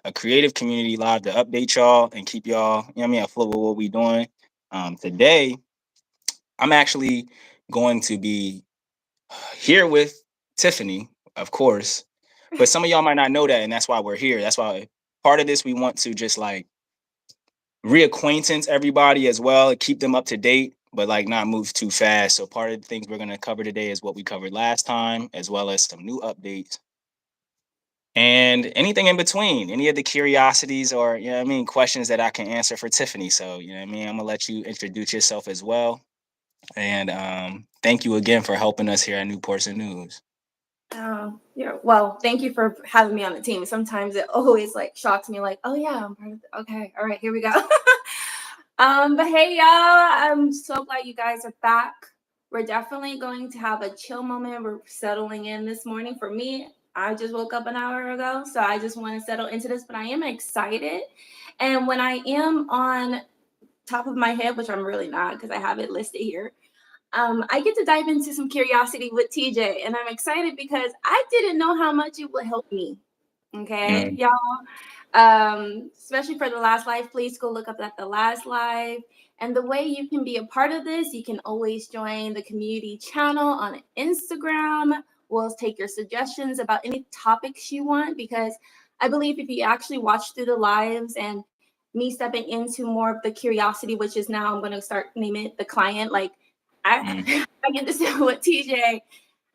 a creative community live to update y'all and keep y'all, you know what I mean, afloat with what we doing. Today, I'm actually going to be here with Tiffany, of course, but some of y'all might not know that, and that's why we're here. That's why part of this we want to just like reacquaintance everybody as well, keep them up to date, but like not move too fast. So part of the things we're going to cover today is what we covered last time, as well as some new updates and anything in between, any of the curiosities or, you know what I mean, questions that I can answer for Tiffany. So, you know what I mean, I'm gonna let you introduce yourself as well. And thank you again for helping us here at Newports and News. Yeah. Well, thank you for having me on the team. Sometimes it always like shocks me, like, oh yeah, I'm part of it. Okay, all right, here we go. But hey, y'all, I'm so glad you guys are back. We're definitely going to have a chill moment. We're settling in this morning. For me, I just woke up an hour ago, so I just want to settle into this, but I am excited. And when I am on top of my head, which I'm really not because I have it listed here, I get to dive into some curiosity with TJ, and I'm excited because I didn't know how much it would help me. Okay, y'all. Especially for the last live, please go look up at the last live. And the way you can be a part of this, you can always join the community channel on Instagram. We'll take your suggestions about any topics you want, because I believe if you actually watch through the lives and me stepping into more of the curiosity, which is now I'm going to start naming it the client, like I get to sit with TJ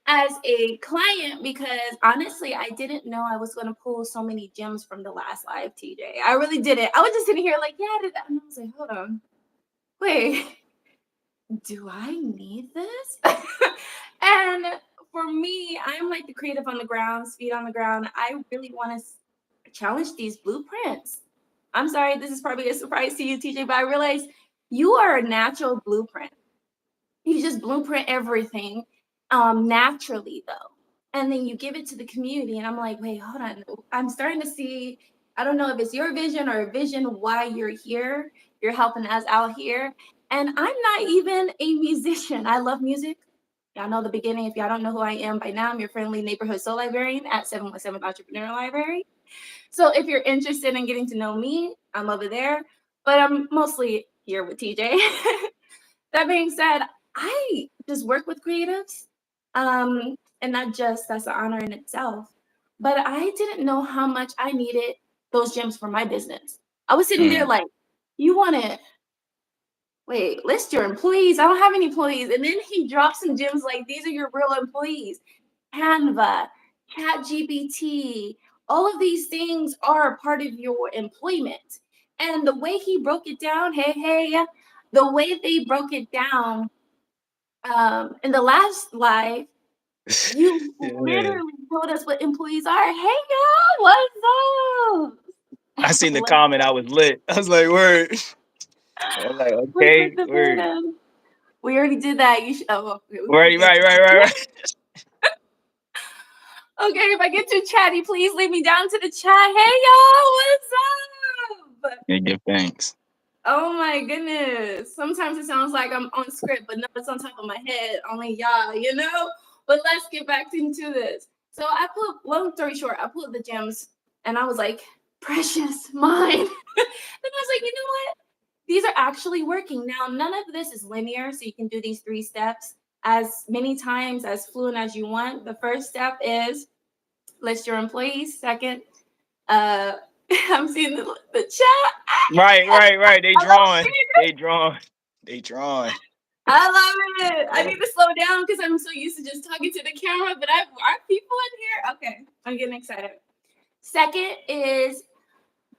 as a client, because honestly, I didn't know I was going to pull so many gems from the last live, TJ. I really didn't. I was just sitting here like, yeah, I did that. And I was like, hold on, wait, do I need this? And for me, I'm like the creative on the ground, feet on the ground. I really want to challenge these blueprints. I'm sorry, this is probably a surprise to you, TJ, but I realize you are a natural blueprint. You just blueprint everything naturally, though. And then you give it to the community. And I'm like, wait, hold on. I'm starting to see, I don't know if it's your vision or a vision why you're here. You're helping us out here. And I'm not even a musician. I love music. Y'all know the beginning. If y'all don't know who I am by now, I'm your friendly neighborhood soul librarian at 717 Entrepreneur Library. So if you're interested in getting to know me, I'm over there. But I'm mostly here with TJ. That being said, I just work with creatives. And not just, that's an honor in itself. But I didn't know how much I needed those gems for my business. I was sitting there like, you want to wait, list your employees. I don't have any employees. And then he drops some gems like, these are your real employees. Canva, ChatGPT, all of these things are a part of your employment. And the way he broke it down, the way they broke it down in the last live, you literally told us what employees are. Hey, y'all, what's up? I seen the comment. I was lit. I was like, word. I was like, okay, word. We already did that. You should. Oh, Right. Okay, if I get too chatty, please leave me down to the chat. Hey, y'all, what's up? Yeah, give thanks. Oh my goodness. Sometimes it sounds like I'm on script, but no, it's on top of my head. Only y'all, you know? But let's get back into this. So I long story short, I pulled the gems and I was like, precious mine. And I was like, you know what? These are actually working. Now, none of this is linear, so you can do these 3 steps as many times, as fluent as you want. The first step is list your employees. Second, I'm seeing the chat. Right. They drawn. I love it. I need to slow down because I'm so used to just talking to the camera, but are people in here? Okay, I'm getting excited. Second is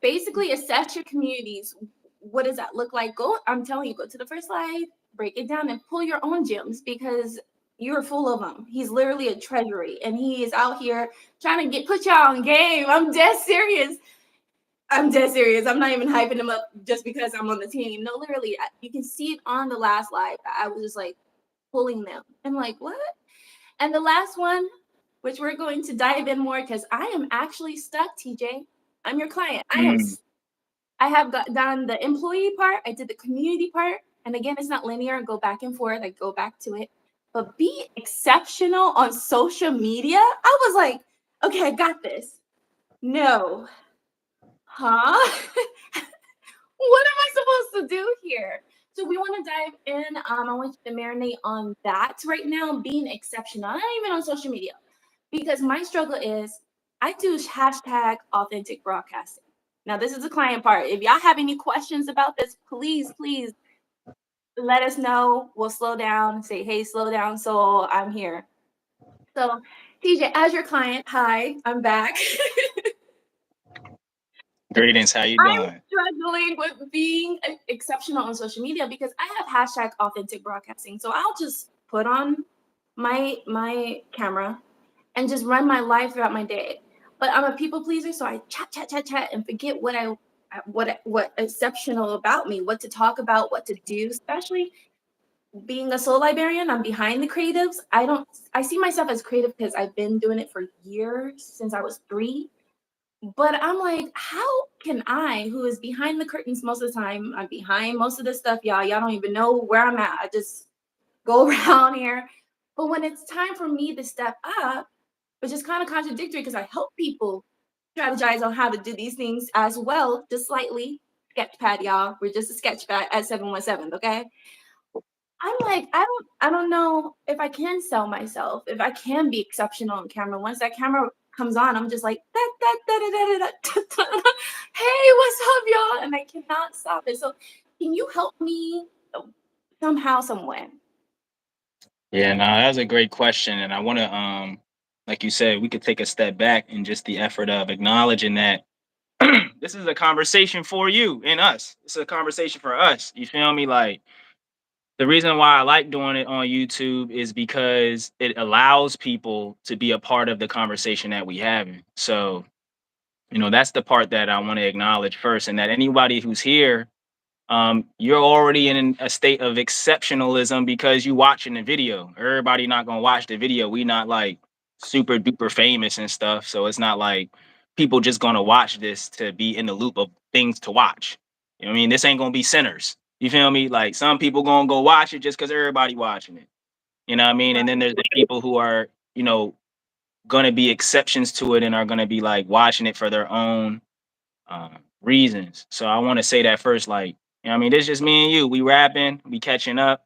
basically assess your communities. What does that look like? I'm telling you, go to the first slide, break it down, and pull your own gems, because you're full of them. He's literally a treasury, and he is out here trying to put y'all on game. I'm dead serious. I'm not even hyping him up just because I'm on the team. No, literally, you can see it on the last live. I was just like pulling them. I'm like, what? And the last one, which we're going to dive in more, because I am actually stuck, TJ. I'm your client. I have done the employee part. I did the community part. And again, it's not linear. Go back and forth. I go back to it. But be exceptional on social media. I was like, okay, I got this. No. huh? What am I supposed to do here? So we want to dive in. I want you to marinate on that right now, being exceptional, not even on social media, because my struggle is I do hashtag authentic broadcasting. Now, this is the client part. If y'all have any questions about this, please let us know. We'll slow down, say, hey, slow down, soul, I'm here. So, TJ, as your client, hi, I'm back. Greetings, how you I'm doing? struggling with being exceptional on social media because I have hashtag authentic broadcasting. So I'll just put on my camera and just run my life throughout my day. But I'm a people pleaser, so I chat and forget what exceptional about me, what to talk about, what to do. Especially being a soul librarian, I'm behind the creatives. I see myself as creative because I've been doing it for years since I was 3. But I'm like, how can I, who is behind the curtains most of the time, I'm behind most of this stuff, y'all. Y'all don't even know where I'm at. I just go around here. But when it's time for me to step up, which is kind of contradictory because I help people strategize on how to do these things as well, just slightly. Sketchpad, y'all. We're just a sketchpad at 717, okay? I'm like, I don't know if I can sell myself, if I can be exceptional on camera. Once that camera comes on, I'm just like, da, da, da, da, da, da, da, da. Hey, what's up, y'all? And I cannot stop it. So can you help me somehow, some way? Yeah, no, that's a great question, and I want to, like you said, we could take a step back in just the effort of acknowledging that this is a conversation for you and us. It's a conversation for us. You feel me? Like the reason why I like doing it on YouTube is because it allows people to be a part of the conversation that we having. So, that's the part that I want to acknowledge first, and that anybody who's here, you're already in a state of exceptionalism because you watching the video. Everybody not gonna watch the video. We not like super duper famous and stuff, so it's not like people just gonna watch this to be in the loop of things to watch. You know what I mean? This ain't gonna be sinners. You feel me? Like some people gonna go watch it just because everybody watching it. You know what I mean? And then there's the people who are, gonna be exceptions to it and are gonna be like watching it for their own reasons. So I want to say that first, like, I mean, this is just me and you. We rapping, we catching up,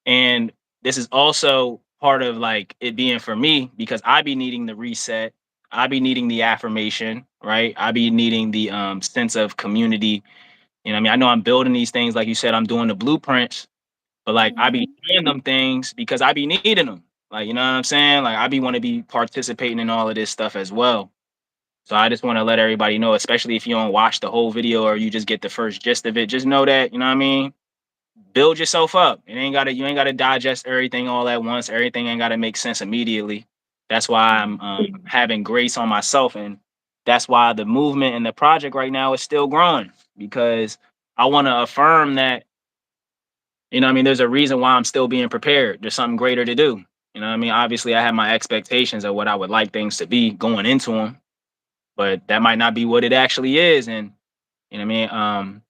and this is also part of like it being for me because I be needing the reset. I be needing the affirmation, right? I be needing the sense of community. You know, what I mean, I know I'm building these things, like you said, I'm doing the blueprints, but like I be Mhm. doing them things because I be needing them. Like, you know what I'm saying? Like I be want to be participating in all of this stuff as well. So I just want to let everybody know, especially if you don't watch the whole video or you just get the first gist of it, just know that, you know what I mean? Build yourself up. You ain't gotta digest everything all at once. Everything ain't gotta make sense immediately. That's why I'm having grace on myself. And that's why the movement and the project right now is still growing because I want to affirm that, you know what I mean? There's a reason why I'm still being prepared. There's something greater to do. You know what I mean? Obviously, I have my expectations of what I would like things to be going into them, but that might not be what it actually is. And you know what I mean? I'm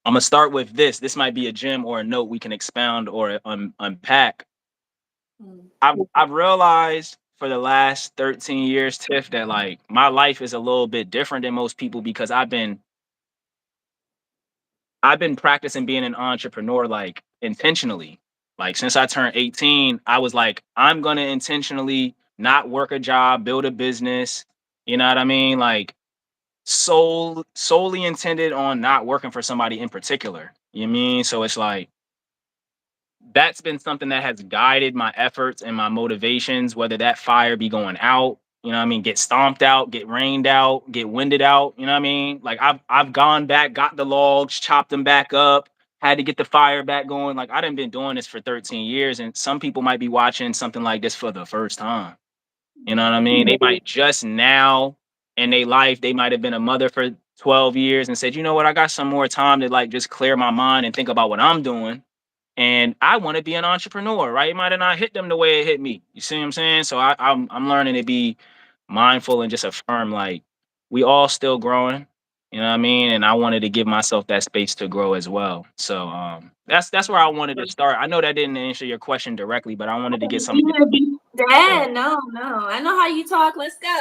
gonna start with this. This might be a gem or a note we can expound or unpack. Mm. I've realized for the last 13 years, Tiff, that like my life is a little bit different than most people because I've been practicing being an entrepreneur like intentionally. Like since I turned 18, I was like, I'm gonna intentionally not work a job, build a business. You know what I mean? Like solely intended on not working for somebody in particular. You know what I mean? So it's like that's been something that has guided my efforts and my motivations, whether that fire be going out, you know what I mean, get stomped out, get rained out, get winded out, you know what I mean? Like I've gone back, got the logs, chopped them back up, had to get the fire back going. Like I done been doing this for 13 years, and some people might be watching something like this for the first time. You know what I Right. mean? They might just now in their life, they might have been a mother for 12 years and said, you know what, I got some more time to like just clear my mind and think about what I'm doing. And I want to be an entrepreneur, right? It might have not hit them the way it hit me. You see what I'm saying? So I'm learning to be mindful and just affirm like we all still growing. You know what I mean? And I wanted to give myself that space to grow as well. So that's where I wanted to start. I know that didn't answer your question directly, but I wanted to get some of You your need to be feedback. dead. No, no. I know how you talk. Let's go.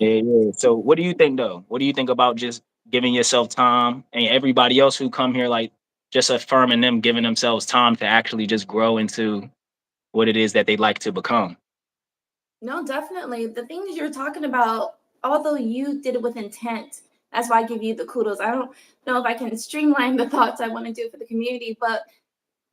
Yeah, yeah. So what do you think though? What do you think about just giving yourself time and everybody else who come here, like just affirming them, giving themselves time to actually just grow into what it is that they like to become? No, definitely. The things you're talking about, although you did it with intent, that's why I give you the kudos. I don't know if I can streamline the thoughts I want to do for the community, but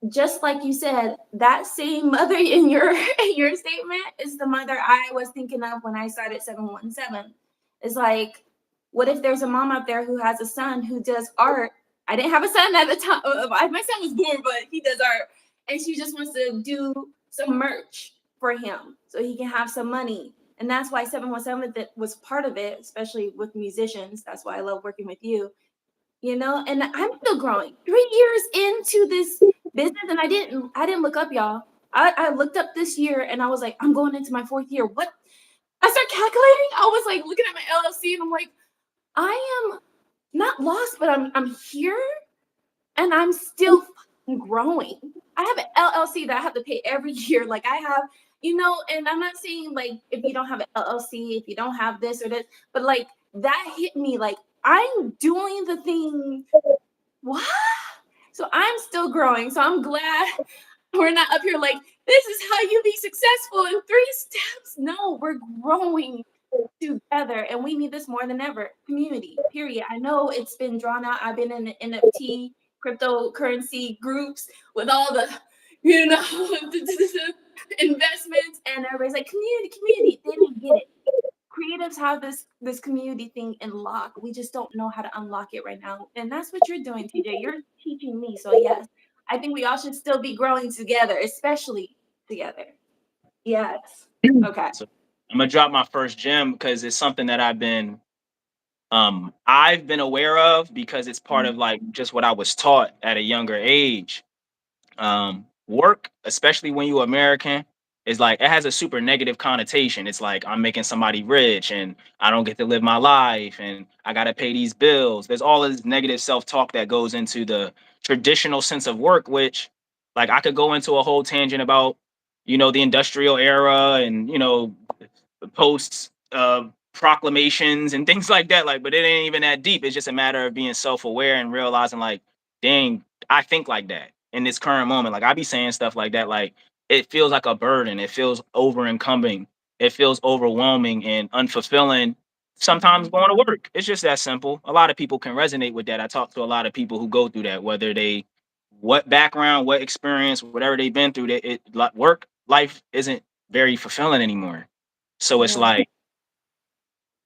just like you said, that same mother in your in your statement is the mother I was thinking of when I started 717. It's like, what if there's a mom out there who has a son who does art? I didn't have a son at the time. My son was born, but he does art, and she just wants to do some merch for him so he can have some money. And that's why 717 was part of it, especially with musicians. That's why I love working with you, and I'm still growing 3 years into this business, and I didn't look up, y'all. I looked up this year, and I was like, I'm going into my fourth year. What? I started calculating. I was like looking at my LLC, and I'm like, I am not lost, but I'm here, and I'm still fucking growing. I have an LLC that I have to pay every year. Like I have, and I'm not saying like if you don't have an LLC, if you don't have this or this, but like that hit me like I'm doing the thing. What? So I'm still growing. So I'm glad we're not up here like, this is how you be successful in 3 steps. No, we're growing together and we need this more than ever. Community, period. I know it's been drawn out. I've been in the NFT cryptocurrency groups with all the, investments, and everybody's like, community. They didn't get it. Creatives have this community thing in lock. We just don't know how to unlock it right now. And that's what you're doing, TJ. You're teaching me. So yes, I think we all should still be growing together, especially together. Yes. Okay. So I'm gonna drop my first gem because it's something that I've been aware of because it's part of like just what I was taught at a younger age. Work, especially when you're American, is like it has a super negative connotation. It's like I'm making somebody rich and I don't get to live my life and I gotta pay these bills. There's all this negative self-talk that goes into the traditional sense of work, which like I could go into a whole tangent about, the industrial era and posts proclamations and things like that. Like, but it ain't even that deep. It's just a matter of being self-aware and realizing like, dang, I think like that in this current moment. Like I be saying stuff like that, like it feels like a burden. It feels over encumbering. It feels overwhelming and unfulfilling. Sometimes Mhm. going to work. It's just that simple. A lot of people can resonate with that. I talk to a lot of people who go through that, whether they what background, what experience, whatever they've been through, that work life isn't very fulfilling anymore. So it's Yeah. like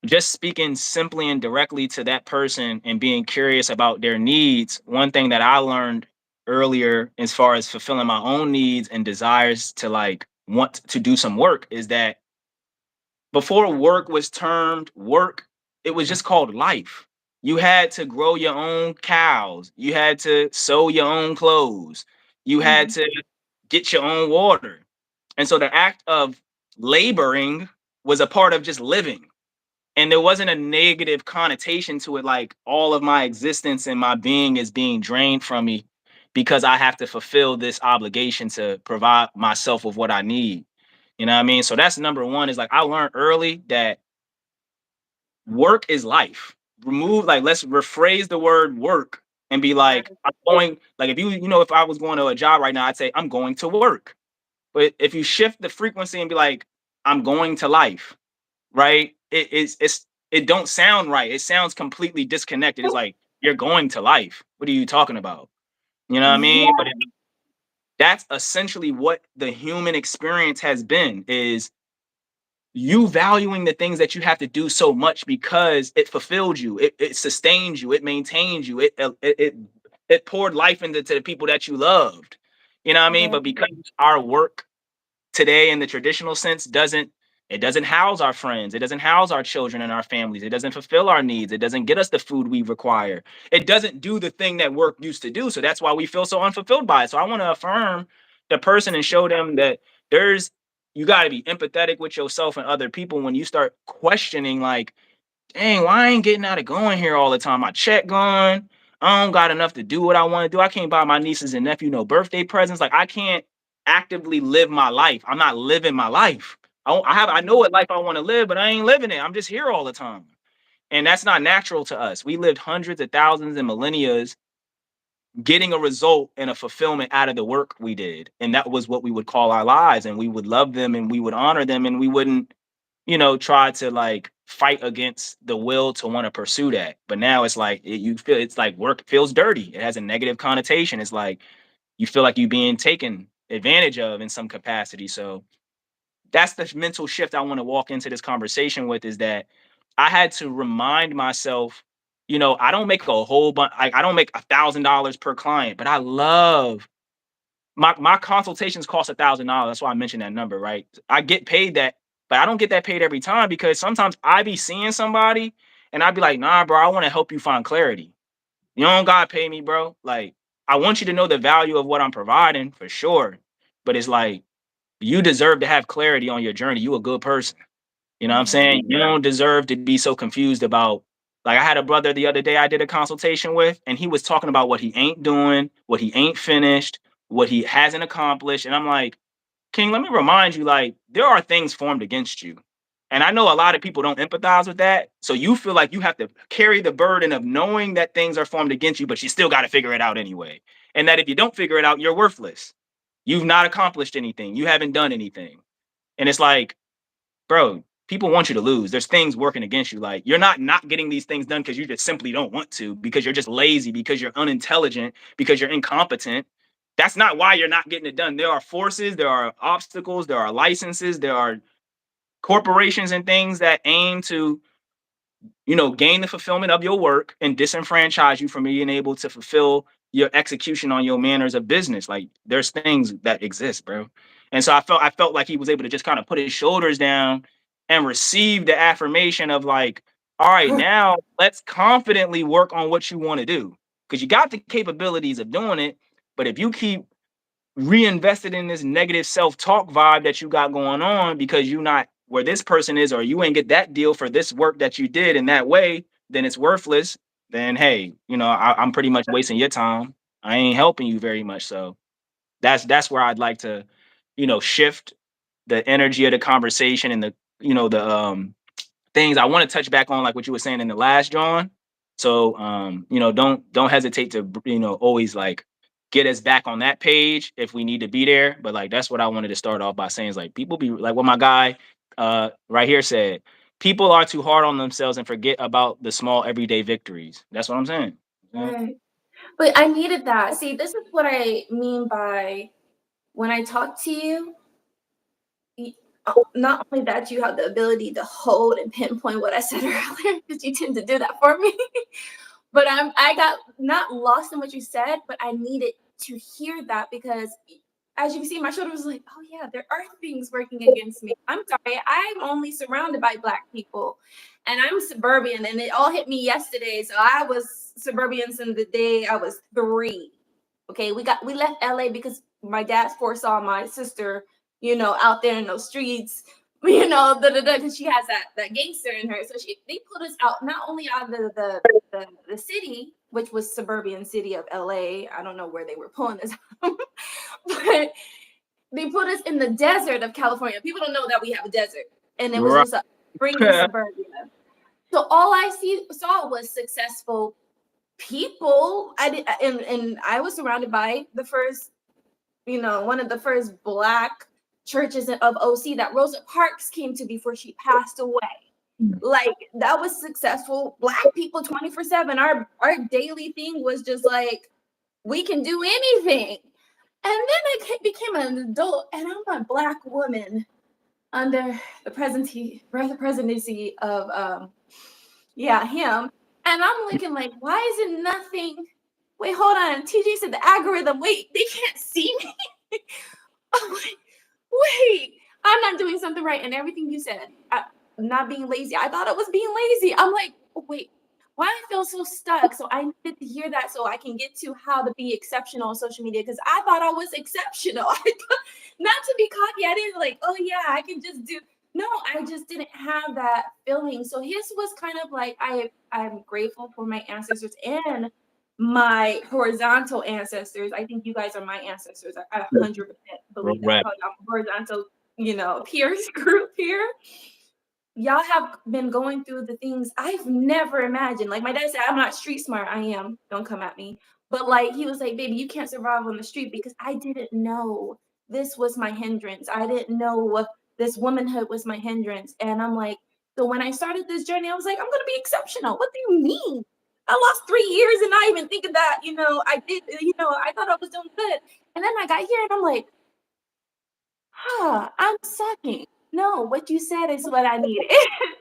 just speaking simply and directly to that person and being curious about their needs. One thing that I learned earlier as far as fulfilling my own needs and desires to like want to do some work is that before work was termed work, it was just called life. You had to grow your own cows, you had to sew your own clothes, you had Mhm. to get your own water. And so the act of laboring was a part of just living, and there wasn't a negative connotation to it, like all of my existence and my being is being drained from me because I have to fulfill this obligation to provide myself with what I need. You know what I mean? So that's number one, is like I learned early that work is life. Remove, like, let's rephrase the word work and be like, Right. I'm going, like, if if I was going to a job right now, I'd say, I'm going to work. But if you shift the frequency and be like, I'm going to life, right? It don't sound right. It sounds completely disconnected. It's like you're going to life. What are you talking about? You know what I mean? But Yeah. that's essentially what the human experience has been, is you valuing the things that you have to do so much because it fulfilled you, it sustains you, it maintains you, it poured life into to the people that you loved. You know what I mean? Right. But because our work today in the traditional sense doesn't house our friends, it doesn't house our children and our families, it doesn't fulfill our needs, it doesn't get us the food we require, it doesn't do the thing that work used to do. So that's why we feel so unfulfilled by it. So I want to affirm the person and show them that there's you got to be empathetic with yourself and other people when you start questioning, like, dang, why I ain't getting out of going here all the time? My check gone, I don't got enough to do what I want to do, I can't buy my nieces and nephew no birthday presents, like I can't actively live my life, I'm not living my life. I know what life I want to live, but I ain't living it. I'm just here all the time. And that's not natural to us. We lived hundreds of thousands and millennia getting a result and a fulfillment out of the work we did. And that was what we would call our lives. And we would love them and we would honor them. And we wouldn't, try to like fight against the will to want to pursue that. But now it's like you feel it's like work feels dirty. It has a negative connotation. It's like you feel like you're being taken advantage of in some capacity. So that's the mental shift I want to walk into this conversation with, is that I had to remind myself, I don't make a whole bunch, I don't make $1,000 per client, but I love my consultations cost $1,000. That's why I mentioned that number, right? I get paid that, but I don't get that paid every time, because sometimes I be seeing somebody and I'd be like, nah, bro, I want to help you find clarity. You don't gotta pay me, bro. Like, I want you to know the value of what I'm providing for sure. But it's like, you deserve to have clarity on your journey. You a good person. You know what I'm Yeah. saying? You don't deserve to be so confused about, like, I had a brother the other day I did a consultation with, and he was talking about what he ain't doing, what he ain't finished, what he hasn't accomplished. And I'm like, King, let me remind you, like, there are things formed against you. And I know a lot of people don't empathize with that. So you feel like you have to carry the burden of knowing that things are formed against you, but you still got to figure it out anyway. And that if you don't figure it out, you're worthless. You've not accomplished anything. You haven't done anything. And it's like, bro, people want you to lose. There's things working against you. Like, you're not getting these things done because you just simply don't want to, because you're just lazy, because you're unintelligent, because you're incompetent. That's not why you're not getting it done. There are forces, there are obstacles, there are licenses, there are corporations and things that aim to, gain the fulfillment of your work and disenfranchise you from being able to fulfill your execution on your manners of business. Like, there's things that exist, bro. And so I felt like he was able to just kind of put his shoulders down and receive the affirmation of like, all right, now let's confidently work on what you want to do. Because you got the capabilities of doing it. But if you keep reinvested in this negative self-talk vibe that you got going on because you not where this person is, or you ain't get that deal for this work that you did in that way, then it's worthless. Then hey, I'm pretty much wasting your time. I ain't helping you very much. So that's where I'd like to, shift the energy of the conversation and the things I want to touch back on, like what you were saying in the last, John. So don't hesitate to always like get us back on that page if we need to be there. But like that's what I wanted to start off by saying, is like, people be like what my guy right here said. People are too hard on themselves and forget about the small everyday victories. That's what I'm saying. Right. But I needed that. See, this is what I mean by when I talk to you, not only that you have the ability to hold and pinpoint what I said earlier, because you tend to do that for me, but I got not lost in what you said, but I needed to hear that because as you can see, my shoulder was like, oh yeah, there are things working against me. I'm sorry, I'm only surrounded by Black people and I'm suburban, and it all hit me yesterday. So I was suburban since the day I was 3. Okay, we left LA because my dad foresaw my sister, out there in those streets, because she has that gangster in her. So they put us out, not only out of the city, which was suburban city of LA. I don't know where they were pulling us out, but they put us in the desert of California. People don't know that we have a desert, and it was Right. just a bringing suburbia. So all I saw was successful people. And I was surrounded by the first, one of the first Black churches of OC that Rosa Parks came to before she passed away. Like, that was successful Black people 24/7. Our daily thing was just like, we can do anything. And then I became an adult, and I'm a Black woman under the presidency of him. And I'm looking like, why is it nothing? Wait, hold on. TJ said the algorithm. Wait, they can't see me. I'm like, wait, I'm not doing something right. And everything you said, not being lazy. I thought I was being lazy. I'm like, oh, wait, why I feel so stuck? So I needed to hear that so I can get to how to be exceptional on social media, because I thought I was exceptional. Not to be cocky. I didn't like, oh yeah, I can just do. No, I just didn't have that feeling. So his was kind of like, I'm grateful for my ancestors and my horizontal ancestors. I think you guys are my ancestors. I 100% believe that. Right. I'm horizontal peers group here, y'all have been going through the things I've never imagined. Like my dad said, I'm not street smart. I am. Don't come at me. But like he was like, baby, you can't survive on the street because I didn't know this was my hindrance. I didn't know this womanhood was my hindrance. And I'm like, so when I started this journey, I was like, I'm gonna be exceptional. What do you mean? I lost 3 years and not even thinking that, I did, I thought I was doing good. And then I got here and I'm like, I'm sucking. No, what you said is what I needed.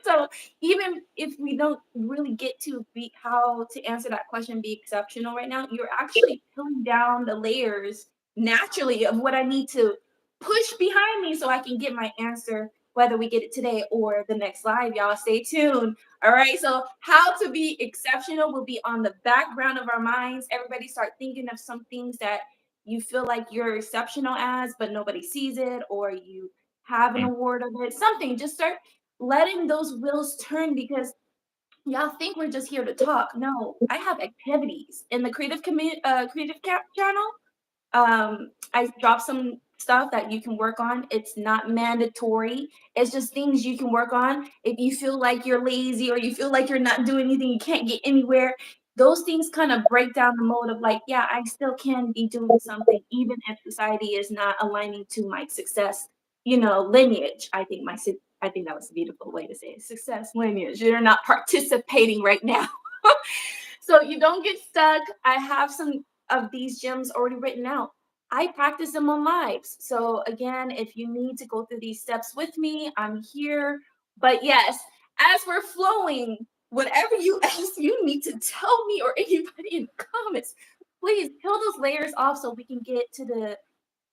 So even if we don't really get to be how to answer that question, be exceptional right now, you're actually peeling down the layers naturally of what I need to push behind me so I can get my answer, whether we get it today or the next live. Y'all stay tuned. All right. So how to be exceptional will be on the background of our minds. Everybody start thinking of some things that you feel like you're exceptional as, but nobody sees it, or you have an award of it, something. Just start letting those wheels turn because y'all think we're just here to talk. No, I have activities in the creative cap channel. I dropped some stuff that you can work on. It's not mandatory. It's just things you can work on. If you feel like you're lazy or you feel like you're not doing anything, you can't get anywhere. Those things kind of break down the mode of like, yeah, I still can be doing something, even if society is not aligning to my success, lineage. I think that was a beautiful way to say it. Success lineage. You're not participating right now. So you don't get stuck. I have some of these gems already written out. I practice them on lives. So again, if you need to go through these steps with me, I'm here. But yes, as we're flowing, whatever you else you need to tell me or anybody in the comments, please peel those layers off so we can get to the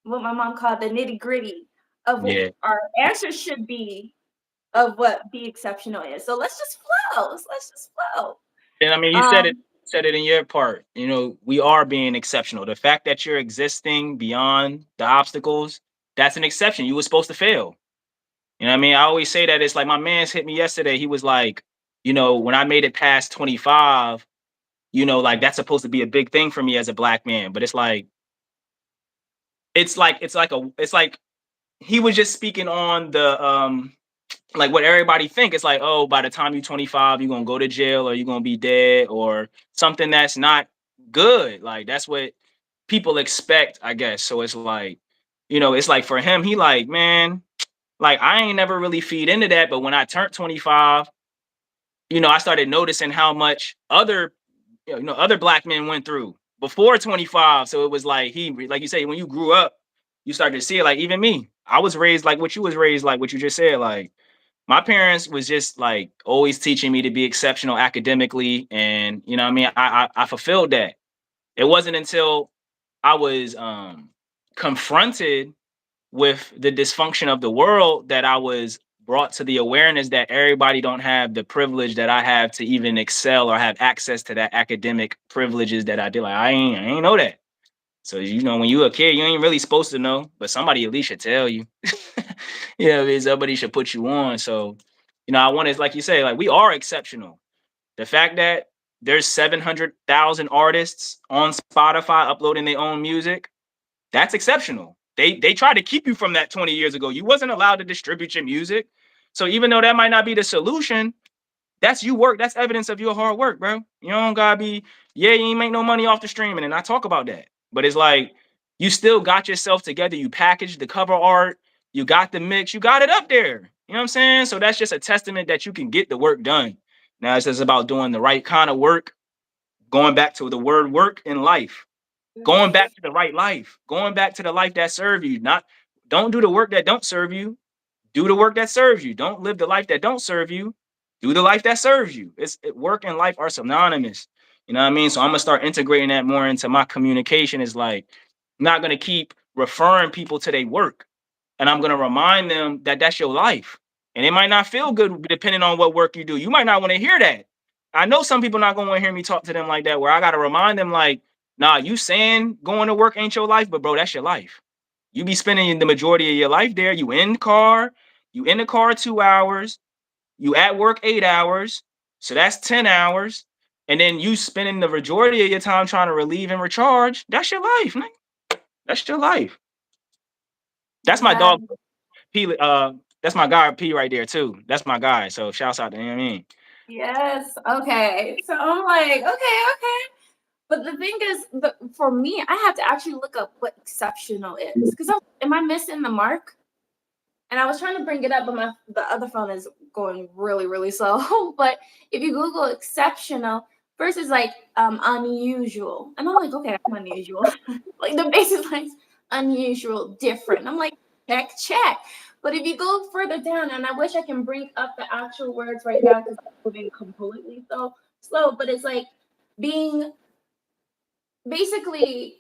what my mom called the nitty gritty of what Yeah. our answer should be of what be exceptional is. So let's just flow. Let's just flow. And I mean, you Um, said it in your part. We are being exceptional. The fact that you're existing beyond the obstacles, that's an exception. You were supposed to fail. You know what I mean? I always say that. It's like my man's hit me yesterday. He was like, when I made it past 25, like that's supposed to be a big thing for me as a black man. But it's like he was just speaking on the like what everybody think. It's like, oh, by the time you're 25, you're gonna go to jail or you're gonna be dead or something that's not good. Like that's what people expect, I guess. So it's like, it's like for him, he like, man, like I ain't never really feed into that. But when I turned 25, I started noticing how much other black men went through before 25. So it was like like you say, when you grew up, you started to see it. Like even me, I was raised like what you was raised, like what you just said. Like my parents was just like always teaching me to be exceptional academically, and what I mean, I fulfilled that. It wasn't until I was confronted with the dysfunction of the world that I was brought to the awareness that everybody don't have the privilege that I have to even excel or have access to that academic privileges that I did. Like I ain't know that. So when you a kid, you ain't really supposed to know, but somebody at least should tell you. Somebody should put you on. So, I want to, like you say, like we are exceptional. The fact that there's 700,000 artists on Spotify uploading their own music, that's exceptional. They try to keep you from that 20 years ago. You wasn't allowed to distribute your music. So even though that might not be the solution, that's you work. That's evidence of your hard work, bro. You don't gotta be, yeah, you ain't make no money off the streaming. And I talk about that. But it's like you still got yourself together. You packaged the cover art, you got the mix, you got it up there. You know what I'm saying? So that's just a testament that you can get the work done. Now it's just about doing the right kind of work, going back to the word work in life, going back to the right life, going back to the life that serve you. Not don't do the work that don't serve you. Do the work that serves you. Don't live the life that don't serve you. Do the life that serves you. Work and life are synonymous. You know what I mean? So I'm gonna start integrating that more into my communication. Is like I'm not gonna keep referring people to their work, and I'm gonna remind them that that's your life. And it might not feel good depending on what work you do. You might not want to hear that. I know some people not gonna want to hear me talk to them like that. Where I gotta remind them like, nah, you saying going to work ain't your life, but bro, that's your life. You be spending the majority of your life there. You in the car 2 hours, you at work 8 hours, so that's 10 hours. And then you spending the majority of your time trying to relieve and recharge. That's your life, man. That's your life. That's my yeah, dog. P, that's my guy P right there too. That's my guy. So shouts out to him. Yes. Okay. So I'm like, okay, okay. But the thing is, for me, I had to actually look up what exceptional is, because am I missing the mark? And I was trying to bring it up, but the other phone is going really, really slow. But if you Google exceptional, first is like unusual, and I'm like, okay, I'm unusual. Like the basic lines, unusual, different. I'm like, check, check. But if you go further down, and I wish I can bring up the actual words right now because I'm moving completely so slow, but it's like being basically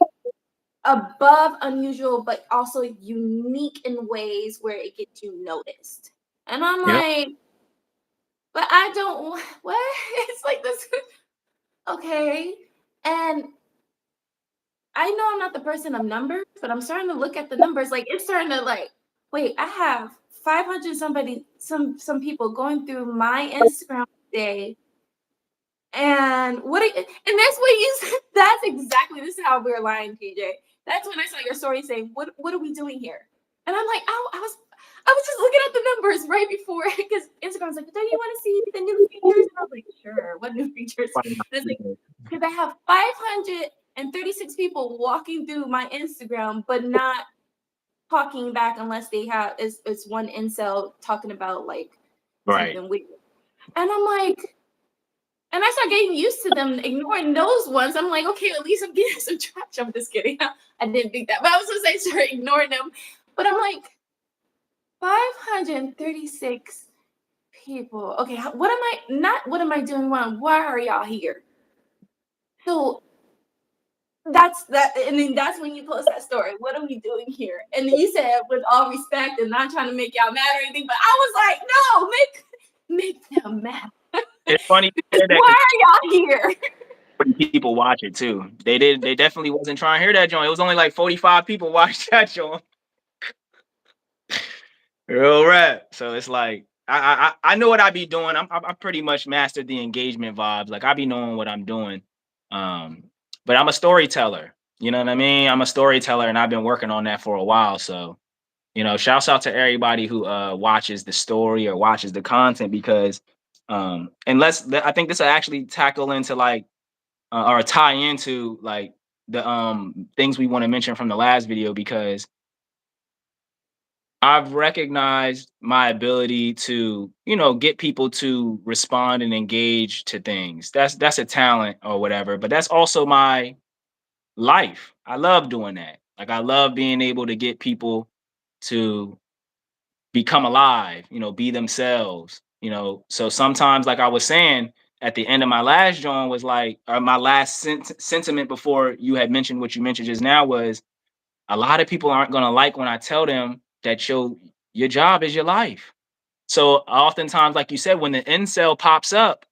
above unusual, but also unique in ways where it gets you noticed. And I'm Yep. like, but I don't, what? It's like this, okay. And I know I'm not the person of numbers, but I'm starting to look at the numbers. Like, it's starting to like, wait, I have 500 some people going through my Instagram today. And and that's what you said. That's exactly, this is how we're lying, PJ. That's when I saw your story saying, what are we doing here? And I'm like, oh, I was just looking at the numbers right before, because Instagram's like, don't you want to see the new features? And I was like, sure, what new features? And it's like, because I have 536 people walking through my Instagram, but not talking back unless they have it's one incel talking about like Right. something weird. And I'm like, and I start getting used to them ignoring those ones. I'm like, okay, at least I'm getting some traction. I'm just kidding. I didn't think that, but I was gonna say, sure, ignoring them. But I'm like, 536 people. Okay, what am I doing wrong? Why are y'all here? So that's that, and then that's when you post that story. What are we doing here? And then you said, with all respect and not trying to make y'all mad or anything, but I was like, no, make them mad. It's funny you said that Why because are y'all here? people watch it too. They definitely wasn't trying to hear that joint. It was only like 45 people watched that joint. Real rap. So it's like I know what I be doing. I pretty much mastered the engagement vibes. Like I be knowing what I'm doing. Um, but I'm a storyteller. You know what I mean? I'm a storyteller, and I've been working on that for a while. So shouts out to everybody who watches the story or watches the content, because I think this will actually tackle into like or tie into like the things we want to mention from the last video, because I've recognized my ability to, get people to respond and engage to things. That's a talent or whatever, but that's also my life. I love doing that. Like I love being able to get people to become alive, be themselves, So sometimes, like I was saying at the end of my last joint, was like, or my last sentiment before you had mentioned what you mentioned just now, was a lot of people aren't going to like when I tell them that your job is your life. So oftentimes, like you said, when the incel pops up,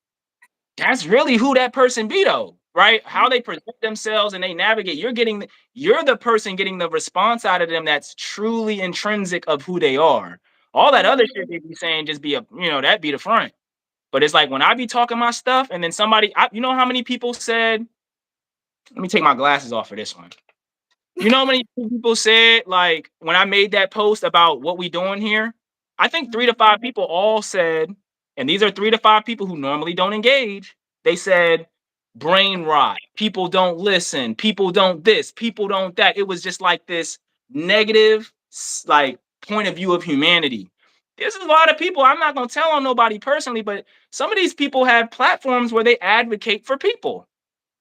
that's really who that person be though, right? How they present themselves and they navigate. You're the person getting the response out of them that's truly intrinsic of who they are. All that other shit they be saying just be that be the front. But it's like when I be talking my stuff and then you know how many people said, let me take my glasses off for this one. You know how many people said, like, when I made that post about what we doing here? I think 3 to 5 people all said, and these are 3 to 5 people who normally don't engage. They said, brain rot. People don't listen. People don't this. People don't that. It was just like this negative, like, point of view of humanity. There's a lot of people, I'm not going to tell on nobody personally, but some of these people have platforms where they advocate for people.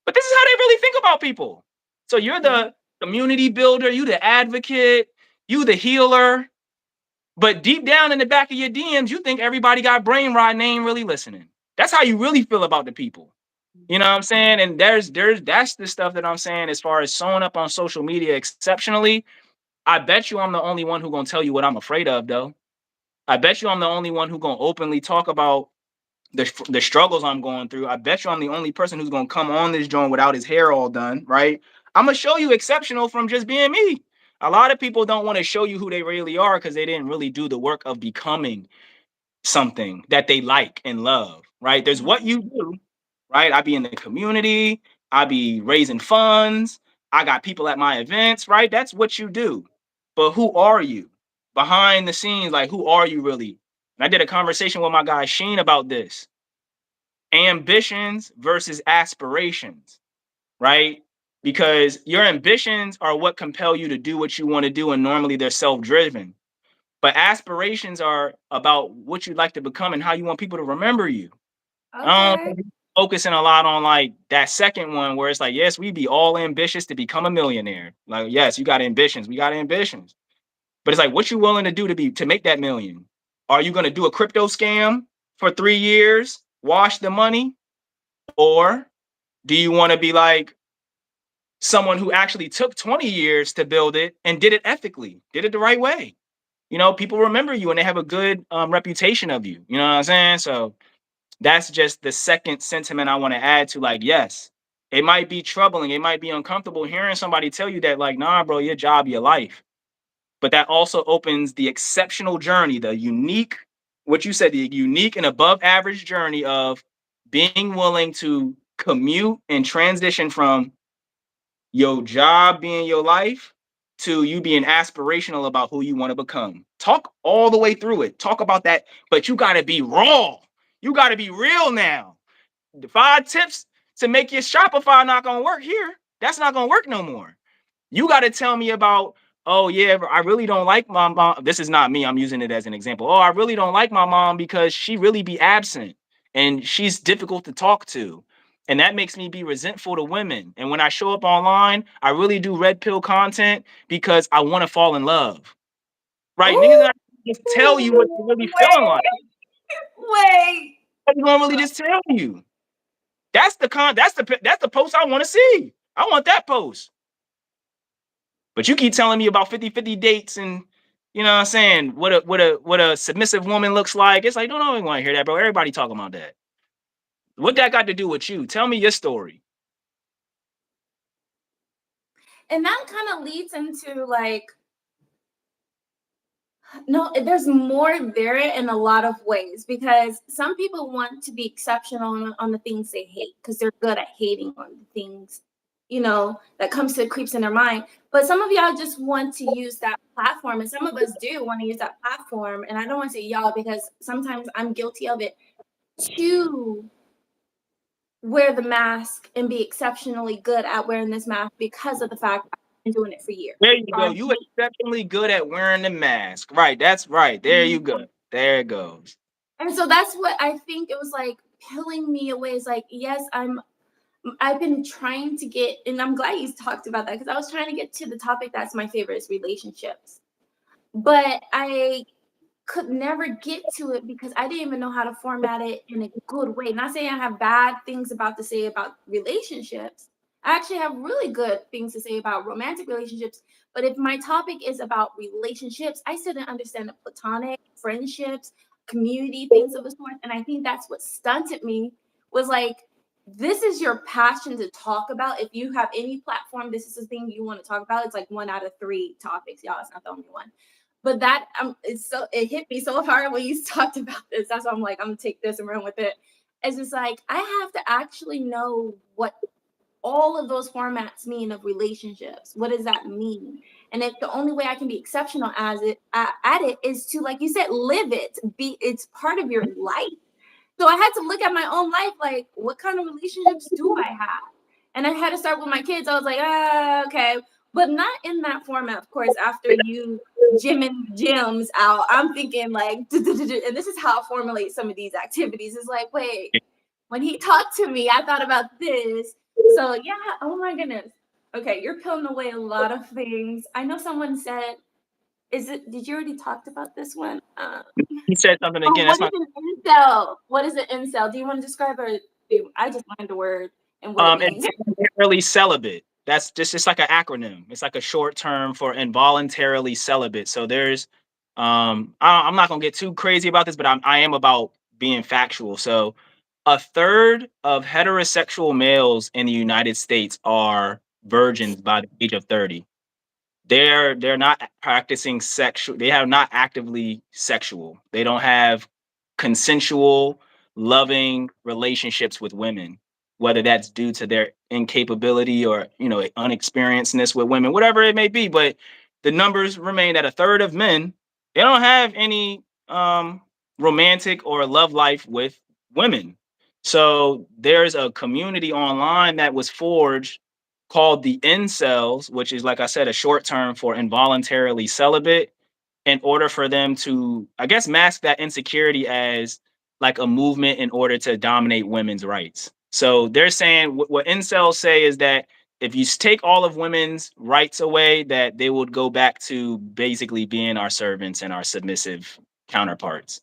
But this is how they really think about people. So you're the community builder, you the advocate, you the healer. But deep down in the back of your DMs, you think everybody got brain rot and they ain't really listening. That's how you really feel about the people. You know what I'm saying? And that's the stuff that I'm saying as far as showing up on social media exceptionally. I bet you I'm the only one who gonna tell you what I'm afraid of, though. I bet you I'm the only one who gonna openly talk about the struggles I'm going through. I bet you I'm the only person who's gonna come on this joint without his hair all done, right? I'm gonna show you exceptional from just being me. A lot of people don't want to show you who they really are because they didn't really do the work of becoming something that they like and love, right? There's what you do, right? I be in the community, I be raising funds, I got people at my events, right? That's what you do. But who are you behind the scenes, like, who are you really? And I did a conversation with my guy Sheen about this. Ambitions versus aspirations, right? Because your ambitions are what compel you to do what you want to do, and normally they're self-driven. But aspirations are about what you'd like to become and how you want people to remember you. I don't Okay. think we're focusing a lot on like that second one where it's like, yes, we be all ambitious to become a millionaire. Like, yes, you got ambitions, we got ambitions. But it's like, what you willing to do to make that million? Are you gonna do a crypto scam for 3 years, wash the money? Or do you want to be like someone who actually took 20 years to build it and did it ethically, did it the right way? People remember you and they have a good reputation of you. You know what I'm saying? So that's just the second sentiment I want to add to, like, yes, it might be troubling, it might be uncomfortable hearing somebody tell you that, like, nah, bro, your job, your life. But that also opens the exceptional journey, the unique, what you said, the unique and above average journey of being willing to commute and transition from your job being your life to you being aspirational about who you want to become. Talk all the way through it. Talk about that, but you got to be raw. You got to be real now. The 5 tips to make your Shopify not going to work here. That's not going to work no more. You got to tell me about, oh, yeah, I really don't like my mom. This is not me. I'm using it as an example. Oh, I really don't like my mom because she really be absent and she's difficult to talk to. And that makes me be resentful to women. And when I show up online, I really do red pill content because I want to fall in love. Right? Niggas Ooh, not just tell you what they're really feeling like. wait. They normally just tell you. That's the post I want to see. I want that post. But you keep telling me about 50-50 dates and you know what I'm saying, what a submissive woman looks like. It's like, don't nobody want to hear that, bro. Everybody talking about that. What that got to do with you? Tell me your story. And that kind of leads into like, no, there's more there in a lot of ways because some people want to be exceptional on the things they hate because they're good at hating on the things, that comes to creeps in their mind. But some of y'all just want to use that platform, and some of us do want to use that platform. And I don't want to say y'all because sometimes I'm guilty of it to wear the mask and be exceptionally good at wearing this mask because of the fact I've been doing it for years. There you So go. You exceptionally good at wearing the mask. Right. That's right. There you go. There it goes. And so that's what I think it was like pulling me away. Is like, yes, I've been trying to get, and I'm glad you talked about that because I was trying to get to the topic that's my favorite is relationships. But I could never get to it because I didn't even know how to format it in a good way. Not saying I have bad things to say about relationships. I actually have really good things to say about romantic relationships. But if my topic is about relationships, I still didn't understand the platonic friendships, community, things of the sort. And I think that's what stunted me was like, this is your passion to talk about. If you have any platform, this is the thing you want to talk about. It's like 1 out of 3 topics. Y'all, it's not the only one. But that it hit me so hard when you talked about this. That's why I'm like, I'm gonna take this and run with it. It's just like I have to actually know what all of those formats mean of relationships. What does that mean? And if the only way I can be exceptional as it at it is to, like you said, live it, it's part of your life. So I had to look at my own life, like, what kind of relationships do I have? And I had to start with my kids. I was like, okay, but not in that format, of course. After you gyms out, I'm thinking like, and this is how I formulate some of these activities. It's like, wait, when he talked to me, I thought about this. So yeah, oh my goodness. Okay, you're peeling away a lot of things. I know someone said, did you already talked about this one? He said something Oh, again. what That's is my an incel? What is an incel? Do you want to describe it? I just learned the word and what it means. involuntarily celibate. That's just it's like an acronym. It's like a short term for involuntarily celibate. So there's I'm not gonna get too crazy about this, but I am about being factual. So a third of heterosexual males in the United States are virgins by the age of 30. They're not practicing sexual, they have not actively sexual, they don't have consensual loving relationships with women, whether that's due to their incapability or unexperiencedness with women, whatever it may be. But the numbers remain that a third of men they don't have any romantic or love life with women. So there's a community online that was forged called the Incels, which is, like I said, a short term for involuntarily celibate, in order for them to, I guess, mask that insecurity as like a movement in order to dominate women's rights. So they're saying what incels say is that if you take all of women's rights away, that they would go back to basically being our servants and our submissive counterparts.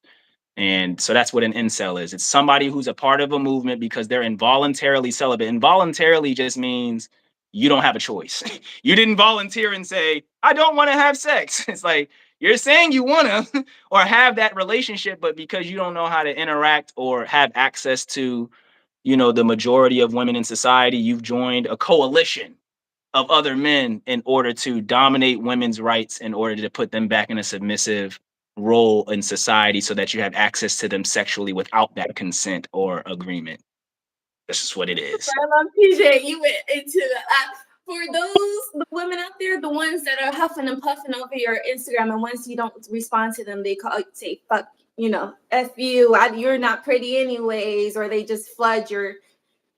And so that's what an incel is. It's somebody who's a part of a movement because they're involuntarily celibate. Involuntarily just means you don't have a choice. You didn't volunteer and say, I don't want to have sex. It's like you're saying you want to or have that relationship, but because you don't know how to interact or have access to, the majority of women in society, you've joined a coalition of other men in order to dominate women's rights, in order to put them back in a submissive role in society so that you have access to them sexually without that consent or agreement. This is what it is. I love PJ. You went into for the women out there, the ones that are huffing and puffing over your Instagram, and once you don't respond to them, they say fuck, f you, you're not pretty anyways, or they just flood your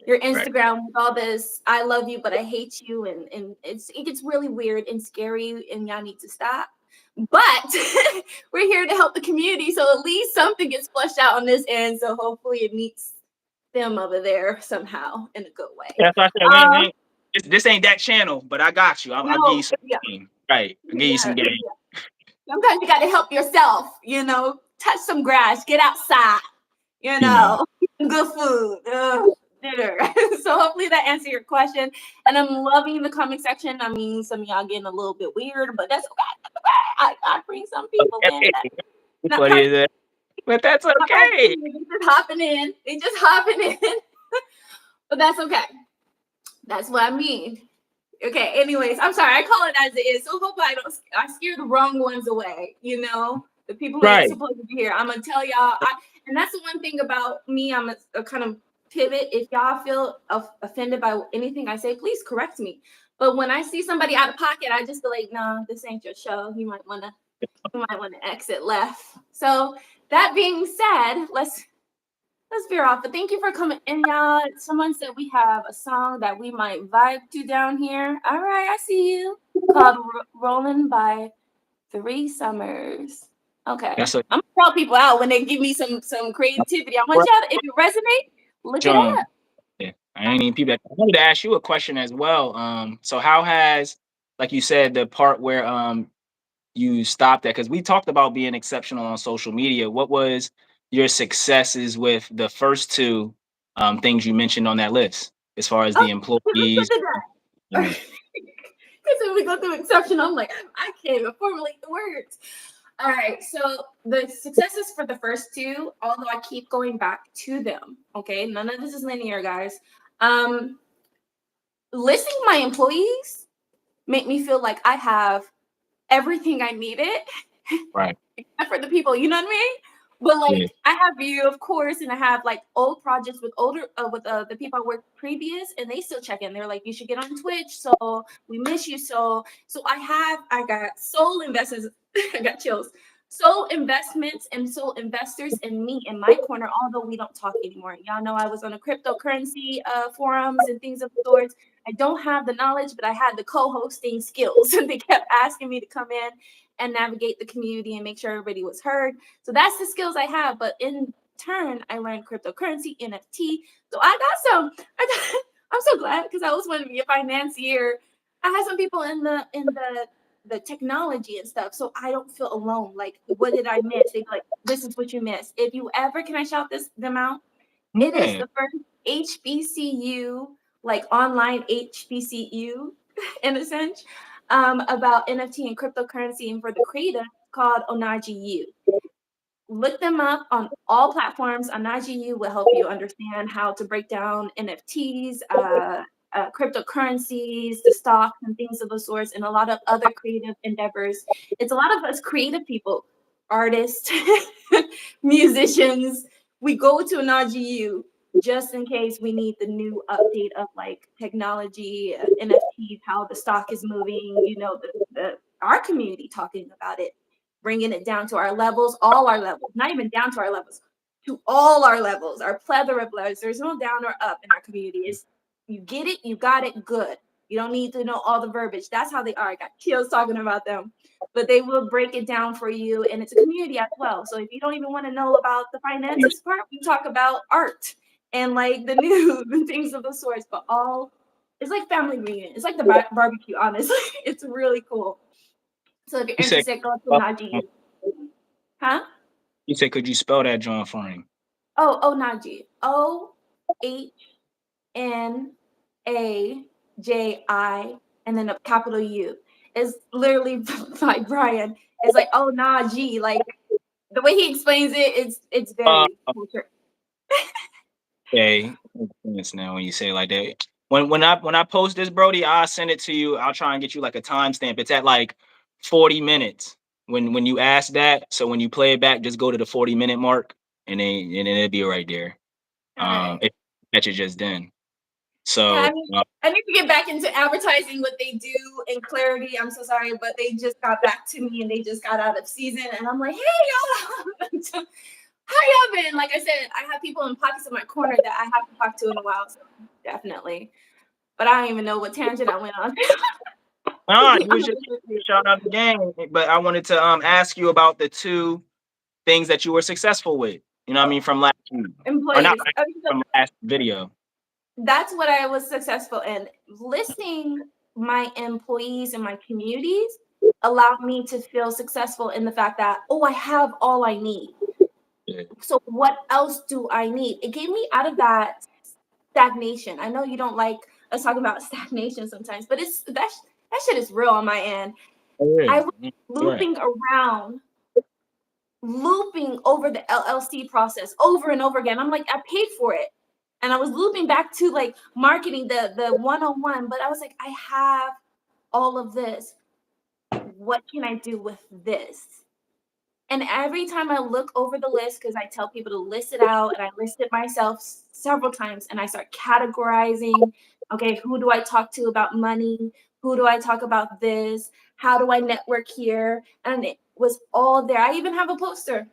Instagram with all this I love you but I hate you, and it gets really weird and scary, and y'all need to stop. But we're here to help the community, so at least something gets flushed out on this end. So hopefully it meets them over there somehow in a good way. That's why I said this ain't that channel, but I got you. I'll give you No, some yeah, game. Right. I'll give you some yeah, game. yeah. Sometimes you got to help yourself. Touch some grass, get outside. You know. Good food, dinner. So hopefully that answered your question. And I'm loving the comment section. I mean, some of y'all getting a little bit weird, but that's okay. That's okay. I bring some people in Okay. that not What part is it? But that's not part of the okay. community. They just hopping in. They just hopping in. But that's okay. That's what I mean. Okay, anyways, I'm sorry. I call it as it is. So hope I scare the wrong ones away, the people who ain't Right. supposed to be here. I'm gonna tell y'all, and that's the one thing about me. I'm a kind of pivot. If y'all feel offended by anything I say, please correct me. But when I see somebody out of pocket, I just be like, no, this ain't your show. You might wanna exit left. So that being said, let's veer off. But thank you for coming in, y'all. Someone said we have a song that we might vibe to down here. All right, I see you. Called "Rolling" by 3 Summers. Okay, That's a I'm gonna tell people out when they give me some creativity. I want y'all to, if it resonate, look it John. up. Yeah. I ain't even people. I wanted to ask you a question as well. So how has, like you said, the part where you stopped at, because we talked about being exceptional on social media. What was your successes with the first two things you mentioned on that list, as far as Oh, the let's employees? get to that. Because when we go through exception, I'm like, I can't even formulate the words. All right, so the successes for the first two, although I keep going back to them, okay? None of this is linear, guys. Listing my employees make me feel like I have everything I needed, Right. except for the people, you know what I mean? But like, Yeah. I have you, of course, and I have like old projects with the people I worked previous, and they still check in. They're like, you should get on Twitch, so we miss you. So I got soul investors, I got chills. Soul investments and soul investors in me in my corner, although we don't talk anymore. Y'all know I was on a cryptocurrency forums and things of the sorts. I don't have the knowledge, but I had the co-hosting skills. And they kept asking me to come in and navigate the community and make sure everybody was heard. So that's the skills I have. But in turn, I learned cryptocurrency, NFT. So I got some. I'm so glad, because I always wanted to be a financier. I had some people in the technology and stuff, so I don't feel alone. Like, what did I miss? They'd be like, this is what you missed. If you ever, can I shout them out? It is Yeah. the first HBCU, like online HBCU in a sense, about NFT and cryptocurrency, and for the creator, called Onaji U. Look them up on all platforms. Onaji U will help you understand how to break down NFTs, cryptocurrencies, the stocks, and things of the sorts, and a lot of other creative endeavors. It's a lot of us creative people, artists, musicians. We go to Onaji U just in case we need the new update of like technology, NFTs, how the stock is moving, our community talking about it. bringing it down to our levels, all our levels, not even down to our levels, to all our levels, our plethora of levels. There's no down or up in our community. It's you get it, you got it, good. You don't need to know all the verbiage. That's how they are. I got kills talking about them, but they will break it down for you, and it's a community as well. So if you don't even want to know about the finances part, we talk about art and like the news and things of the sorts. But all it's like family reunion. It's like the barbecue. Honestly, it's really cool. So if you're You said, interested, go to Najee. Huh? you said, could you spell that John for him? Oh, Najee. OHNAJI and then a capital U. It's literally by Brian. It's like, oh Najee. Like the way he explains it, it's very culture. Okay, it's now when you say it like that. When I post this, Brody, I'll send it to you. I'll try and get you like a timestamp. It's at like 40 minutes when you ask that. So when you play it back, just go to the 40-minute mark, and then it'll be right there. All right. If you catch it just then. Yeah, So I need to get back into advertising what they do in Clarity. I'm so sorry, but they just got back to me and they just got out of season. And I'm like, hey, y'all. How y'all been? Like I said, I have people in pockets in my corner that I haven't talked to in a while. So definitely. But I don't even know what tangent I went on. you was just shout out the game, but I wanted to ask you about the two things that you were successful with. You know what I mean, from last week. Or not Employees. from last video. That's what I was successful in. Listing my employees and my communities allowed me to feel successful in the fact that, oh, I have all I need. Yeah. So what else do I need? It gave me out of that stagnation. I know you don't like us talking about stagnation sometimes, but it's that shit is real on my end. I was looping around, looping over the LLC process over and over again. I'm like, I paid for it. And I was looping back to like marketing the one-on-one, but I was like, I have all of this. What can I do with this? And every time I look over the list, because I tell people to list it out, and I list it myself several times, and I start categorizing, okay, who do I talk to about money? Who do I talk about this? How do I network here? And it was all there. I even have a poster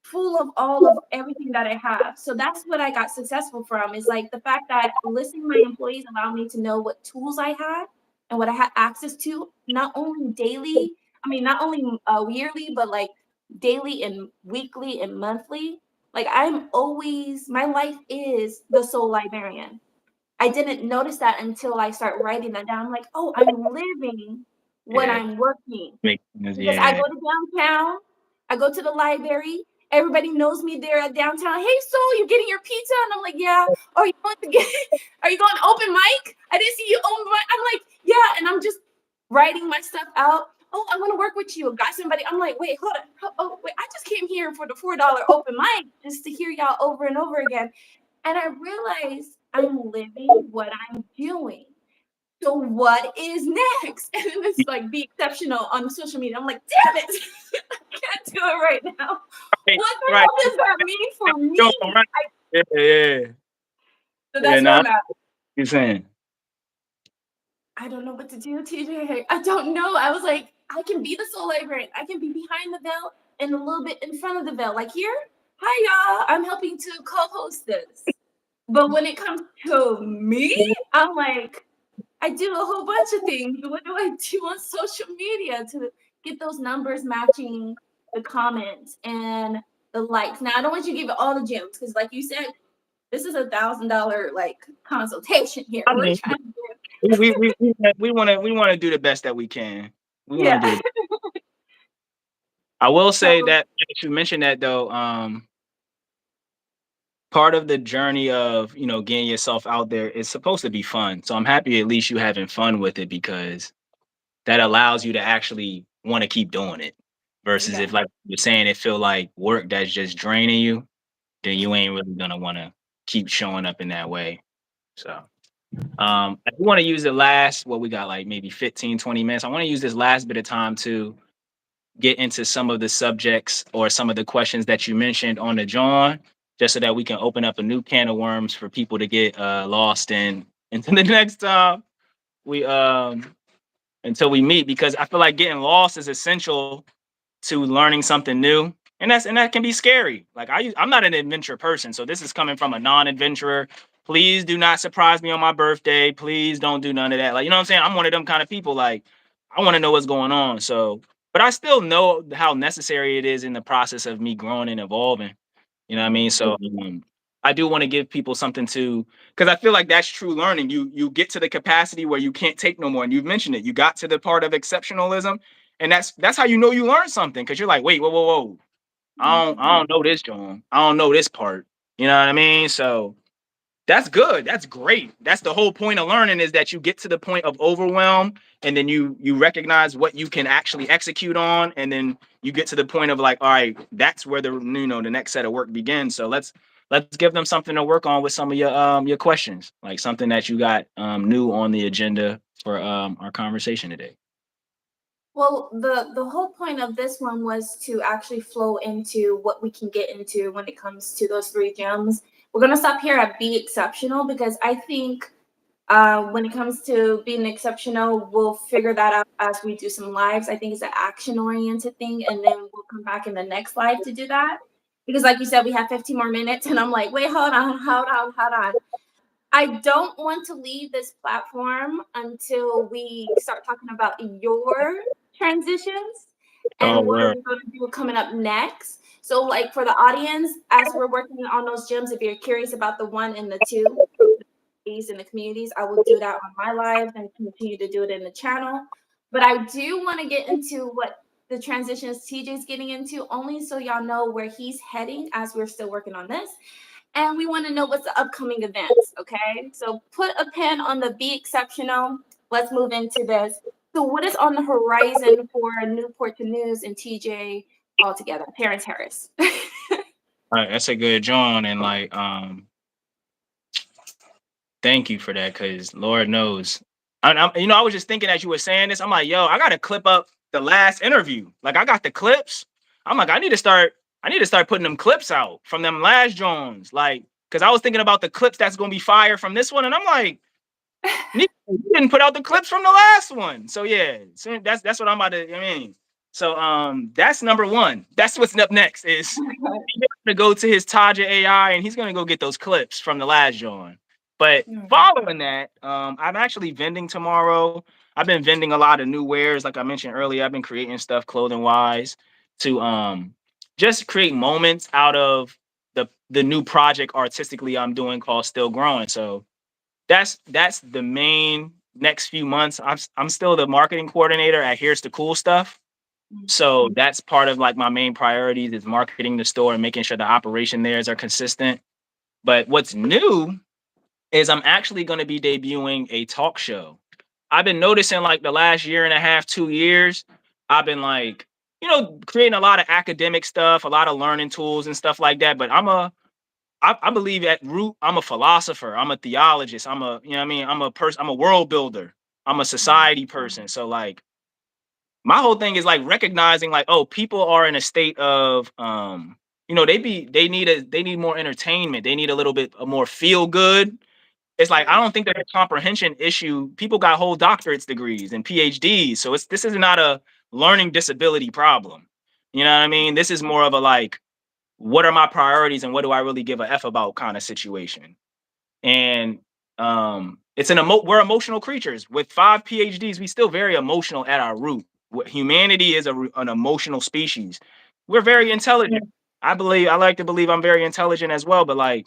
full of all of everything that I have. So that's what I got successful from, is like the fact that listing my employees allowed me to know what tools I had and what I had access to, not only daily, not only yearly, but like daily and weekly and monthly. Like I'm always, my life is the soul librarian. I didn't notice that until I start writing that down. I'm like, oh, I'm living what Yeah. I'm working. Because I Yeah. go to downtown, I go to the library. Everybody knows me there at downtown. Hey, so you're getting your pizza? And I'm like, yeah. Are you going to get? Are you going to open mic? I didn't see you open mic. I'm like, yeah. And I'm just writing my stuff out. Oh, I want to work with you. Got somebody? I'm like, wait, hold on. Oh, wait. I just came here for the $4 open mic just to hear y'all over and over again. And I realized I'm living what I'm doing. So what is next? And then it's like be exceptional on social media. I'm like, damn it, I can't do it right now. Right. What the Right. hell does that mean for me? Yeah. So Yeah. that's where Nah, I'm at. you're saying. I don't know what to do, TJ. I don't know. I was like, I can be the soul librarian. I can be behind the veil and a little bit in front of the veil. Like here, hi y'all. I'm helping to co-host this. But when it comes to me, I'm like, I do a whole bunch of things. What do I do on social media to get those numbers matching the comments and the likes? Now I don't want you to give it all the gems because, like you said, this is $1,000 like consultation here. I We're mean, trying to do we want to do the best that we can. We want to do yeah. the best. I will So say that you mentioned that though. Part of the journey of getting yourself out there is supposed to be fun. So I'm happy at least you having fun with it, because that allows you to actually want to keep doing it. Versus yeah, if, like you're saying, it feel like work that's just draining you, then you ain't really gonna want to keep showing up in that way. So I want to use the last, what we got, like maybe 15, 20 minutes. I want to use this last bit of time to get into some of the subjects or some of the questions that you mentioned on the John, just so that we can open up a new can of worms for people to get lost in until the next time we until we meet, because I feel like getting lost is essential to learning something new. And that can be scary. Like I'm not an adventure person, so this is coming from a non-adventurer. Please do not surprise me on my birthday. Please don't do none of that. Like, you know what I'm saying? I'm one of them kind of people. Like, I want to know what's going on. So, but I still know how necessary it is in the process of me growing and evolving. You know what I mean? So I do want to give people something to, because I feel like that's true learning. You get to the capacity where you can't take no more. And you've mentioned it. You got to the part of exceptionalism, and that's how you know you learned something. Because you're like, wait, whoa, whoa, whoa. I don't know this, John. I don't know this part. You know what I mean? So that's good. That's great. That's the whole point of learning, is that you get to the point of overwhelm, and then you recognize what you can actually execute on, and then you get to the point of like, all right, that's where the the next set of work begins. So let's give them something to work on with some of your questions, like something that you got new on the agenda for our conversation today. Well, the whole point of this one was to actually flow into what we can get into when it comes to those three gems. We're gonna stop here at be exceptional, because I think when it comes to being exceptional, we'll figure that out as we do some lives. I think it's an action oriented thing, and then we'll come back in the next live to do that. Because, like you said, we have 15 more minutes, and I'm like, wait, hold on. I don't want to leave this platform until we start talking about your transitions Oh, and what are word. we going to do coming up next. So, like for the audience, as we're working on those gems, if you're curious about the one and the two, in the communities, I will do that on my live and continue to do it in the channel. But I do want to get into what the transitions TJ's getting into, only so y'all know where he's heading as we're still working on this. And we want to know what's the upcoming events. Okay. So put a pin on the be exceptional. Let's move into this. So, what is on the horizon for Newport to News and TJ altogether? Terrence Harris. All right, that's a good John, and like thank you for that, because Lord knows. I was just thinking as you were saying this, I'm like, yo, I gotta clip up the last interview. Like, I got the clips. I'm like, I need to start putting them clips out from them last Jones. Like, because I was thinking about the clips that's gonna be fire from this one, and I'm like, you didn't put out the clips from the last one. So yeah, so that's what I'm about to. I mean, so that's number one. That's what's up next is he's gonna go to his Taja AI and he's gonna go get those clips from the last John. But following that, I'm actually vending tomorrow. I've been vending a lot of new wares, like I mentioned earlier. I've been creating stuff clothing wise to just create moments out of the new project artistically I'm doing called Still Growing. So that's the main next few months. I'm still the marketing coordinator at Here's the Cool Stuff. So that's part of like my main priorities is marketing the store and making sure the operation there are consistent. But what's new is I'm actually going to be debuting a talk show. I've been noticing like the last year and a half, 2 years, I've been like, creating a lot of academic stuff, a lot of learning tools and stuff like that. But I believe at root, I'm a philosopher. I'm a theologist. I'm a person. I'm a world builder. I'm a society person. So like, my whole thing is like recognizing like, oh, people are in a state of they need more entertainment. They need a little bit of more feel good. It's like I don't think there's a comprehension issue. People got whole doctorates degrees and PhDs. So this is not a learning disability problem. You know what I mean? This is more of a like, what are my priorities and what do I really give a F about kind of situation. And we're emotional creatures. With 5 PhDs, we still very emotional at our root. Humanity is an emotional species. We're very intelligent. I like to believe I'm very intelligent as well, but like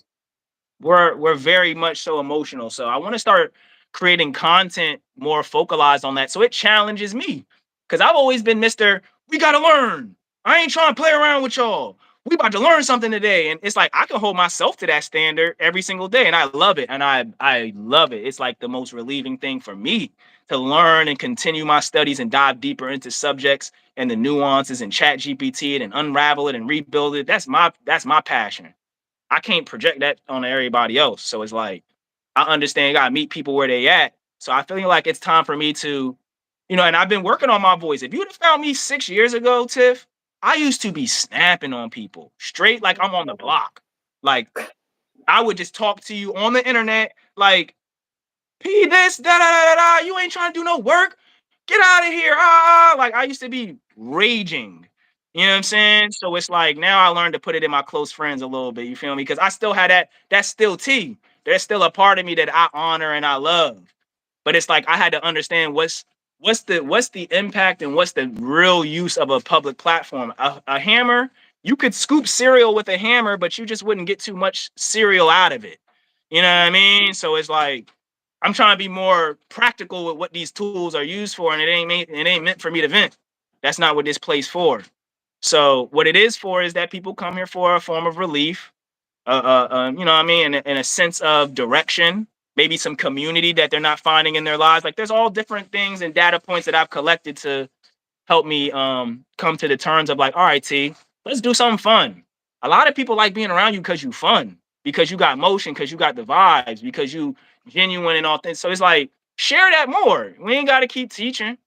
we're very much so emotional. So I want to start creating content more focalized on that. So it challenges me. Cause I've always been Mr. We gotta learn. I ain't trying to play around with y'all. We about to learn something today. And it's like I can hold myself to that standard every single day. And I love it. And I love it. It's like the most relieving thing for me to learn and continue my studies and dive deeper into subjects and the nuances and chat GPT and unravel it and rebuild it. That's my passion. I can't project that on everybody else. So it's like I understand you gotta meet people where they at. So I feel like it's time for me to, and I've been working on my voice. If you'd have found me 6 years ago, Tiff, I used to be snapping on people straight like I'm on the block. Like I would just talk to you on the internet, like P this, da da da da. You ain't trying to do no work. Get out of here. Like I used to be raging. You know what I'm saying? So it's like now I learned to put it in my close friends a little bit. You feel me? Because I still had that. That's still T. There's still a part of me that I honor and I love. But it's like I had to understand what's the impact and what's the real use of a public platform. A hammer, you could scoop cereal with a hammer, but you just wouldn't get too much cereal out of it. You know what I mean? So it's like I'm trying to be more practical with what these tools are used for, and it ain't meant for me to vent. That's not what this place for. So what it is for is that people come here for a form of relief, you know what I mean, and a sense of direction, maybe some community that they're not finding in their lives. Like there's all different things and data points that I've collected to help me come to the terms of like, all right, T, let's do something fun. A lot of people like being around you because you fun, because you got motion, because you got the vibes, because you genuine and authentic. So it's like share that more. We ain't got to keep teaching.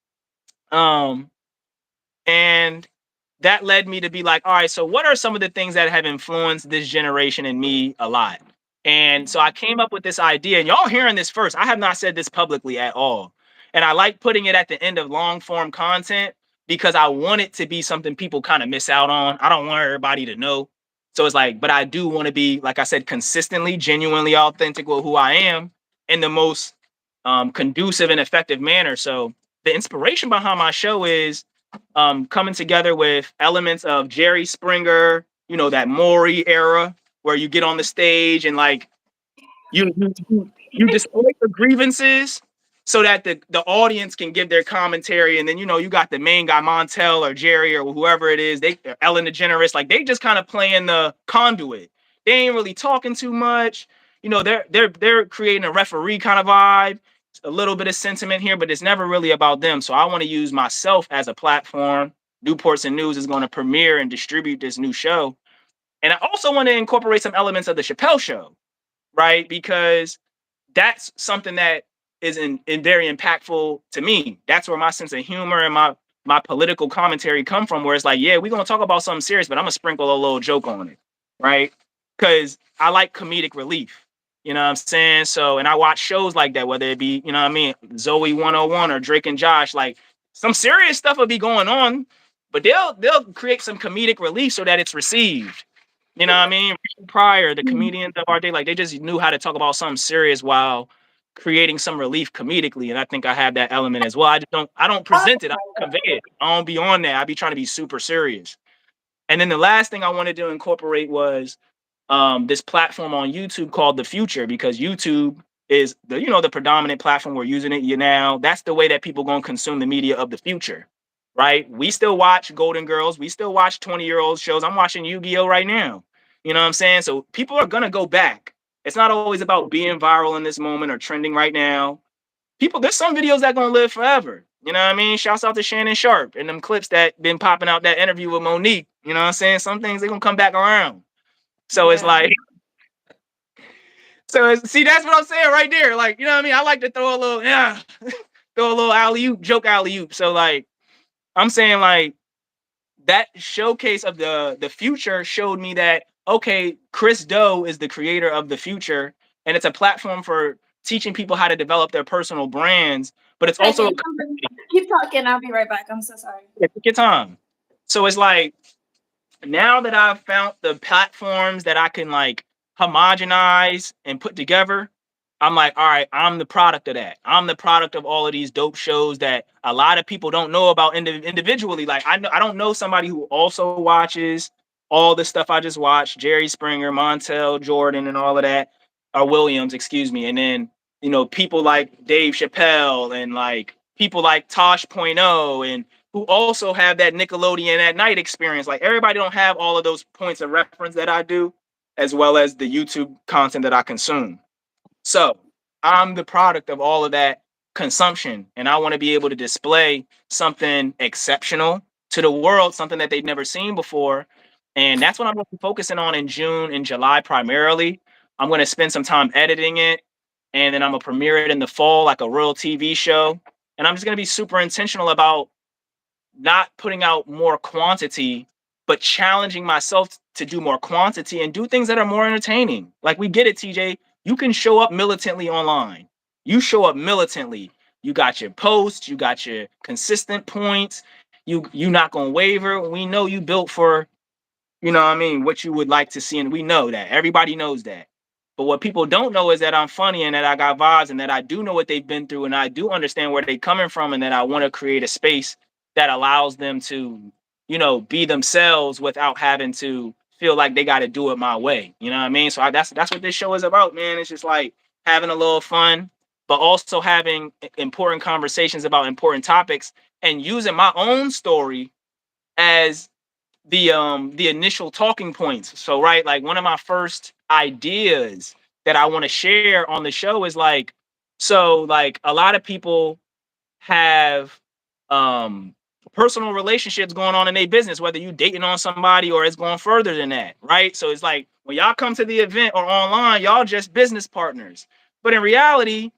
Um, and that led me to be like, all right, so what are some of the things that have influenced this generation and me a lot? And so I came up with this idea, and y'all hearing this first. I have not said this publicly at all. And I like putting it at the end of long form content because I want it to be something people kind of miss out on. I don't want everybody to know. So it's like, but I do want to be, like I said, consistently, genuinely authentic with who I am in the most conducive and effective manner. So the inspiration behind my show is coming together with elements of Jerry Springer, that Maury era, where you get on the stage and like you display your grievances so that the audience can give their commentary, and then you got the main guy Montel or Jerry or whoever it is, they Ellen DeGeneres, like they just kind of playing the conduit. They ain't really talking too much. They're creating a referee kind of vibe, a little bit of sentiment here, but it's never really about them. So I want to use myself as a platform. Newports and News is going to premiere and distribute this new show, and I also want to incorporate some elements of the Chappelle Show, right? Because that's something that is in very impactful to me. That's where my sense of humor and my political commentary come from, where it's like, yeah, we're gonna talk about something serious, but I'm gonna sprinkle a little joke on it, right? Because I like comedic relief. You know what I'm saying? So, and I watch shows like that, whether it be, you know what I mean, Zoe 101 or Drake and Josh, like some serious stuff will be going on, but they'll create some comedic relief so that it's received. You know what I mean? Prior, the comedians of our day, like they just knew how to talk about something serious while creating some relief comedically. And I think I have that element as well. I don't present it, I convey it. I don't be on that. I be trying to be super serious. And then the last thing I wanted to incorporate was this platform on YouTube called The Future, because YouTube is the predominant platform we're using it now. That's the way that people gonna consume the media of the future, right? We still watch Golden Girls, we still watch 20-year-old shows. I'm watching Yu-Gi-Oh right now. You know what I'm saying? So people are gonna go back. It's not always about being viral in this moment or trending right now. There's some videos that gonna live forever. You know what I mean? Shouts out to Shannon Sharp and them clips that been popping out, that interview with Monique. You know what I'm saying? Some things they gonna come back around. So it's Yeah. like, see, that's what I'm saying right there. Like, you know what I mean? I like to throw a little, yeah, throw a little alley oop, joke alley oop. So like, I'm saying like that showcase of the future showed me that okay, Chris Doe is the creator of the future, and it's a platform for teaching people how to develop their personal brands. But it's also Second, keep talking. I'll be right back. I'm so sorry. take your time. So it's like now that I've found the platforms that I can like homogenize and put together, I'm like, all right, I'm the product of that. I'm the product of all of these dope shows that a lot of people don't know about individually. Like I don't know somebody who also watches all the stuff I just watched, Jerry Springer, Montel, Jordan, and all of that, or Williams, excuse me. And then, people like Dave Chappelle and like people like Tosh Point oh, and who also have that Nickelodeon at night experience. Like everybody don't have all of those points of reference that I do, as well as the YouTube content that I consume. So I'm the product of all of that consumption, and I want to be able to display something exceptional to the world, something that they've never seen before. And that's what I'm going to be focusing on in June and July primarily. I'm going to spend some time editing it, and then I'm going to premiere it in the fall like a real TV show. And I'm just going to be super intentional about not putting out more quantity, but challenging myself to do more quantity and do things that are more entertaining. Like we get it, TJ. You can show up militantly online. You show up militantly. You got your posts, you got your consistent points, You not gonna waver. We know you built for, you know what I mean, what you would like to see, and we know that. Everybody knows that. But what people don't know is that I'm funny and that I got vibes and that I do know what they've been through and I do understand where they're coming from and that I want to create a space that allows them to, be themselves without having to feel like they got to do it my way. You know what I mean? So that's what this show is about, man. It's just like having a little fun, but also having important conversations about important topics and using my own story as the initial talking points. So right, like one of my first ideas that I want to share on the show is like, so like a lot of people have um personal relationships going on in their business, whether you dating on somebody or it's going further than that, right? So it's like when y'all come to the event or online, y'all just business partners. But in reality,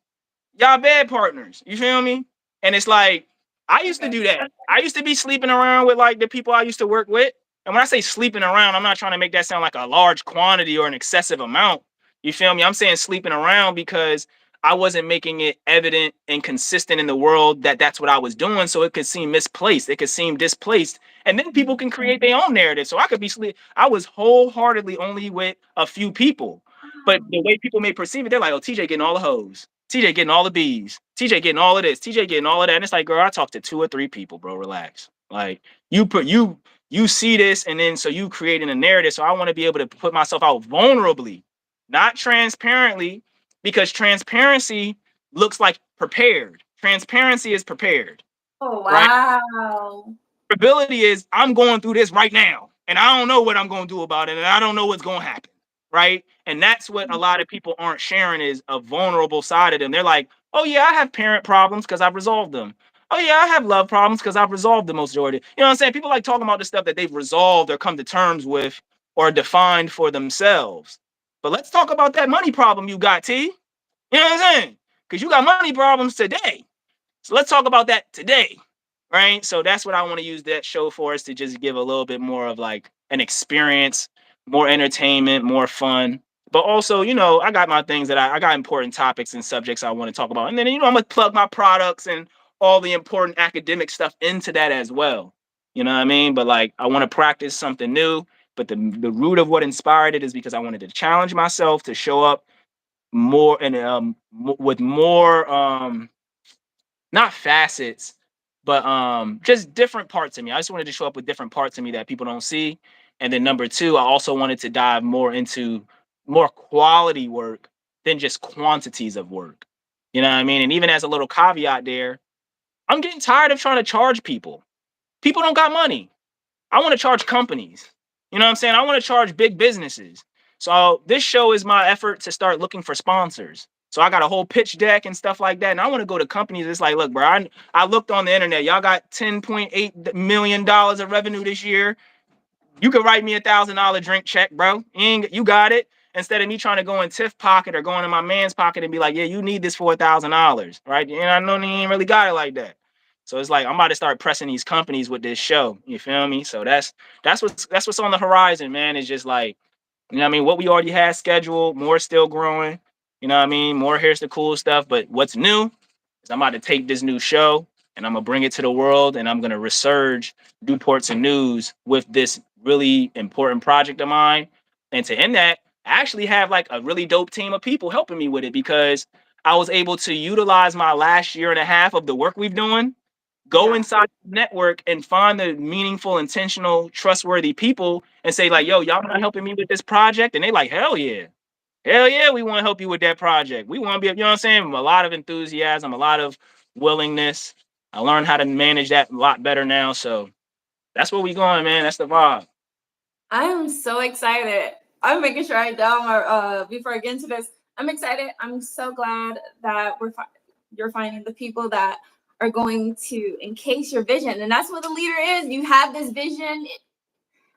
y'all bad partners. You feel me? And it's like I used to Okay. do that. I used to be sleeping around with like the people I used to work with. And when I say sleeping around, I'm not trying to make that sound like a large quantity or an excessive amount. You feel me? I'm saying sleeping around because I wasn't making it evident and consistent in the world that that's what I was doing. So it could seem misplaced. It could seem displaced. And then people can create their own narrative. So I could be sleep. I was wholeheartedly only with a few people. But the way people may perceive it, they're like, oh, TJ getting all the hoes. TJ getting all the B's. TJ getting all of this. TJ getting all of that. And it's like, girl, I talked to 2 or 3 people, bro. Relax. Like you see this, and then so you creating a narrative. So I want to be able to put myself out vulnerably, not transparently, because transparency looks like prepared. Transparency is prepared, Oh, right? wow. Ability is I'm going through this right now and I don't know what I'm going to do about it and I don't know what's going to happen, right? And that's what a lot of people aren't sharing is a vulnerable side of them. They're like, oh yeah, I have parent problems because I've resolved them. Oh yeah, I have love problems because I've resolved the majority. You know what I'm saying? People like talking about the stuff that they've resolved or come to terms with or defined for themselves. But let's talk about that money problem you got, T. You know what I'm saying? Because you got money problems today. So let's talk about that today, right? So that's what I want to use that show for, is to just give a little bit more of like an experience, more entertainment, more fun. But also, I got my things that I got important topics and subjects I want to talk about. And then, I'm going to plug my products and all the important academic stuff into that as well. You know what I mean? But like, I want to practice something new. But the root of what inspired it is because I wanted to challenge myself to show up more and with more not facets, but just different parts of me. I just wanted to show up with different parts of me that people don't see. And then number two, I also wanted to dive more into more quality work than just quantities of work. You know what I mean? And even as a little caveat there, I'm getting tired of trying to charge people. People don't got money. I want to charge companies. You know what I'm saying? I want to charge big businesses. So this show is my effort to start looking for sponsors. So I got a whole pitch deck and stuff like that. And I want to go to companies. It's like, look, bro, I looked on the internet. Y'all got $10.8 million of revenue this year. You could write me $1,000 drink check, bro. You got it. Instead of me trying to go in Tiff pocket or going in my man's pocket and be like, yeah, you need this for $1,000, right? And I know he ain't really got it like that. So it's like I'm about to start pressing these companies with this show. You feel me? So that's what's on the horizon, man. It's just like, what I mean? What we already had scheduled, more still growing. You know what I mean? More here's the cool stuff. But what's new is I'm about to take this new show and I'm gonna bring it to the world and I'm gonna resurge Newports and News with this really important project of mine. And to end that, I actually have like a really dope team of people helping me with it because I was able to utilize my last year and a half of the work we've doing, go Yeah. inside the network and find the meaningful, intentional, trustworthy people and say, like, yo, y'all not helping me with this project? And they like, hell yeah. Hell yeah, we want to help you with that project. We want to be, you know what I'm saying? A lot of enthusiasm, a lot of willingness. I learned how to manage that a lot better now. So that's where we going, man. That's the vibe. I am so excited. I'm making sure I down before I get into this. I'm excited. I'm so glad that you're finding the people that are going to encase your vision, and that's what the leader is. You have this vision.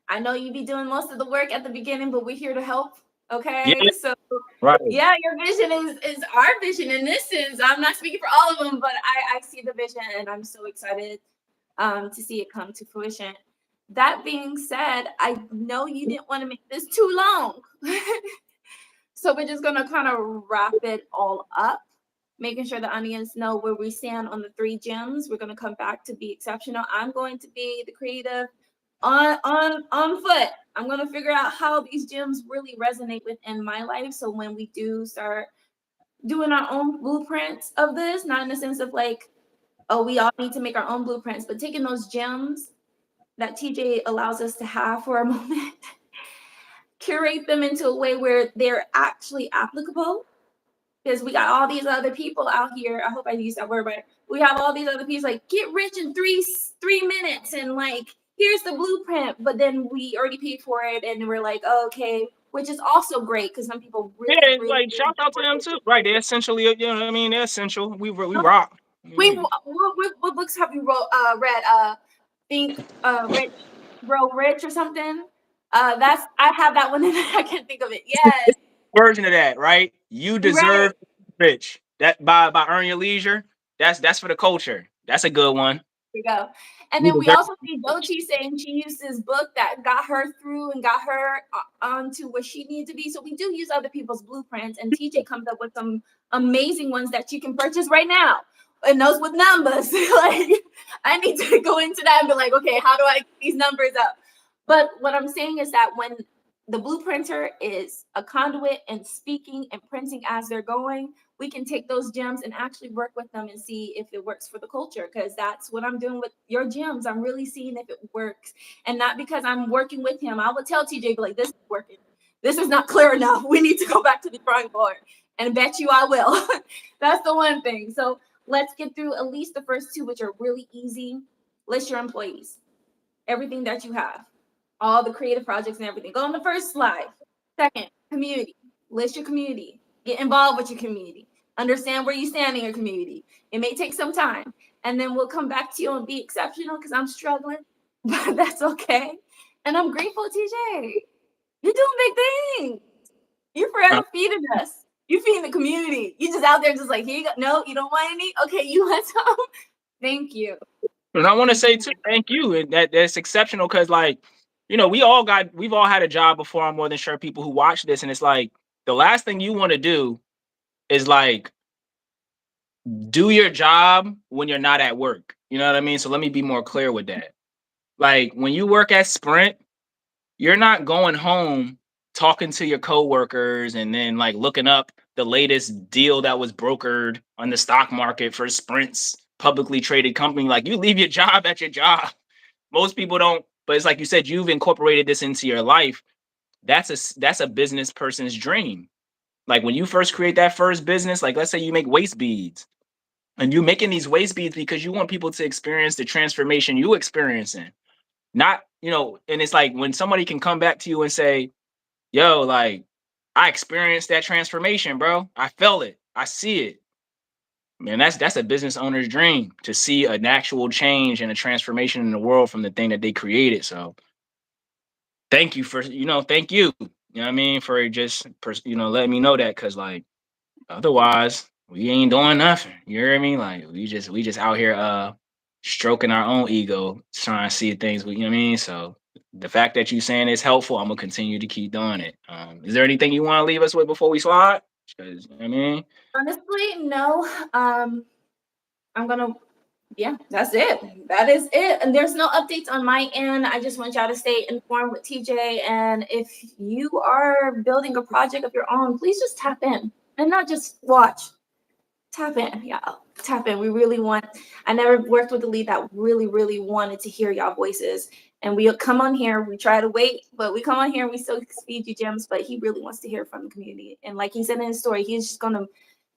I know you be doing most of the work at the beginning, but we're here to help. Yeah, Okay, so right. yeah, your vision is our vision in this sense. I'm not speaking for all of them, but I see the vision, and I'm so excited to see it come to fruition. That being said, I know you didn't want to make this too long. So we're just going to kind of wrap it all up. making sure the audience know where we stand on the 3 gems. We're going to come back to be exceptional. I'm going to be the creative on foot. I'm going to figure out how these gems really resonate within my life. So when we do start doing our own blueprints of this, not in the sense of like, oh, we all need to make our own blueprints, but taking those gems that TJ allows us to have for a moment, curate them into a way where they're actually applicable. Because we got all these other people out here. I hope I use that word right. We have all these other people like get rich in three minutes and like here's the blueprint. But then we already paid for it and we're like, oh, okay, which is also great because some people Yeah, really, it's really, like really shout out to them too. Right, they're essentially, you know what I mean? They're essential. We rock. what books have you read? Think Rich, Grow Rich or something. That's I have that one and I can't think of it. Yes, Version of that, right? You right. deserve rich. That by Earn Your Leisure. That's for the culture. That's a good one. We go. And You then we deserve also see Dochi saying she used this book that got her through and got her onto where she needed to be. So we do use other people's blueprints, and TJ comes up with some amazing ones that you can purchase right now. And those with numbers. Like I need to go into that and be like, okay, how do I get these numbers up? But what I'm saying is that when the blueprinter is a conduit and speaking and printing as they're going, we can take those gems and actually work with them and see if it works for the culture, because that's what I'm doing with your gems. I'm really seeing if it works, and not because I'm working with him. I would tell TJ, like, this is working, this is not clear enough, we need to go back to the drawing board, and bet you I will. That's the one thing. So let's get through at least the first 2, which are really easy. List your employees, everything that you have, all the creative projects and everything. Go on the first slide. Second, community. List your community. Get involved with your community. Understand where you stand in your community. It may take some time. And then we'll come back to you and be exceptional because I'm struggling, but that's okay. And I'm grateful, TJ. You're doing big things. You're forever feeding us. You feeding the community. You just out there just like, here you go. No, you don't want any? Okay, you want some? Thank you. And I want to say too, thank you. And that's exceptional because, like, we've all had a job before. I'm more than sure people who watch this, and it's like the last thing you want to do is like do your job when you're not at work. You know what I mean? So let me be more clear with that. Like when you work at Sprint, you're not going home talking to your coworkers and then like looking up the latest deal that was brokered on the stock market for Sprint's publicly traded company. Like you leave your job at your job. Most people don't, but it's like you said, you've incorporated this into your life. That's a business person's dream. Like when you first create that first business, like let's say you make waist beads and you're making these waist beads because you want people to experience the transformation you experiencing. Not, and it's like when somebody can come back to you and say, yo, like I experienced that transformation, bro. I felt it. I see it. Man, that's a business owner's dream to see an actual change and a transformation in the world from the thing that they created. So thank you for, thank you. You know what I mean? For just, letting me know that. Cause like, otherwise we ain't doing nothing. You hear me? Like we just out here, stroking our own ego, trying to see things, you know what I mean? So the fact that you saying it's helpful, I'm gonna continue to keep doing it. Is there anything you want to leave us with before we slide? Because, you know what I mean? Honestly, no. I'm gonna Yeah, that's it. That is it. And there's no updates on my end. I just want y'all to stay informed with TJ. And if you are building a project of your own, please just tap in and not just watch. Tap in, y'all. Tap in. I never worked with a lead that really, really wanted to hear y'all voices. And we come on here, we try to wait, but we come on here and we still feed you gems. But he really wants to hear from the community. And like he said in his story, he's just gonna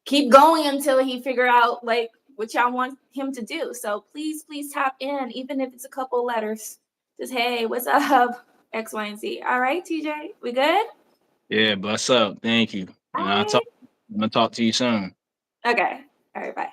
keep going until he figure out like what y'all want him to do. So please tap in, even if it's a couple letters. Just hey, what's up? X, Y, and Z. All right, TJ, we good? Yeah, bless up. Thank you. All And right. I'm gonna talk to you soon. Okay. All right. Bye.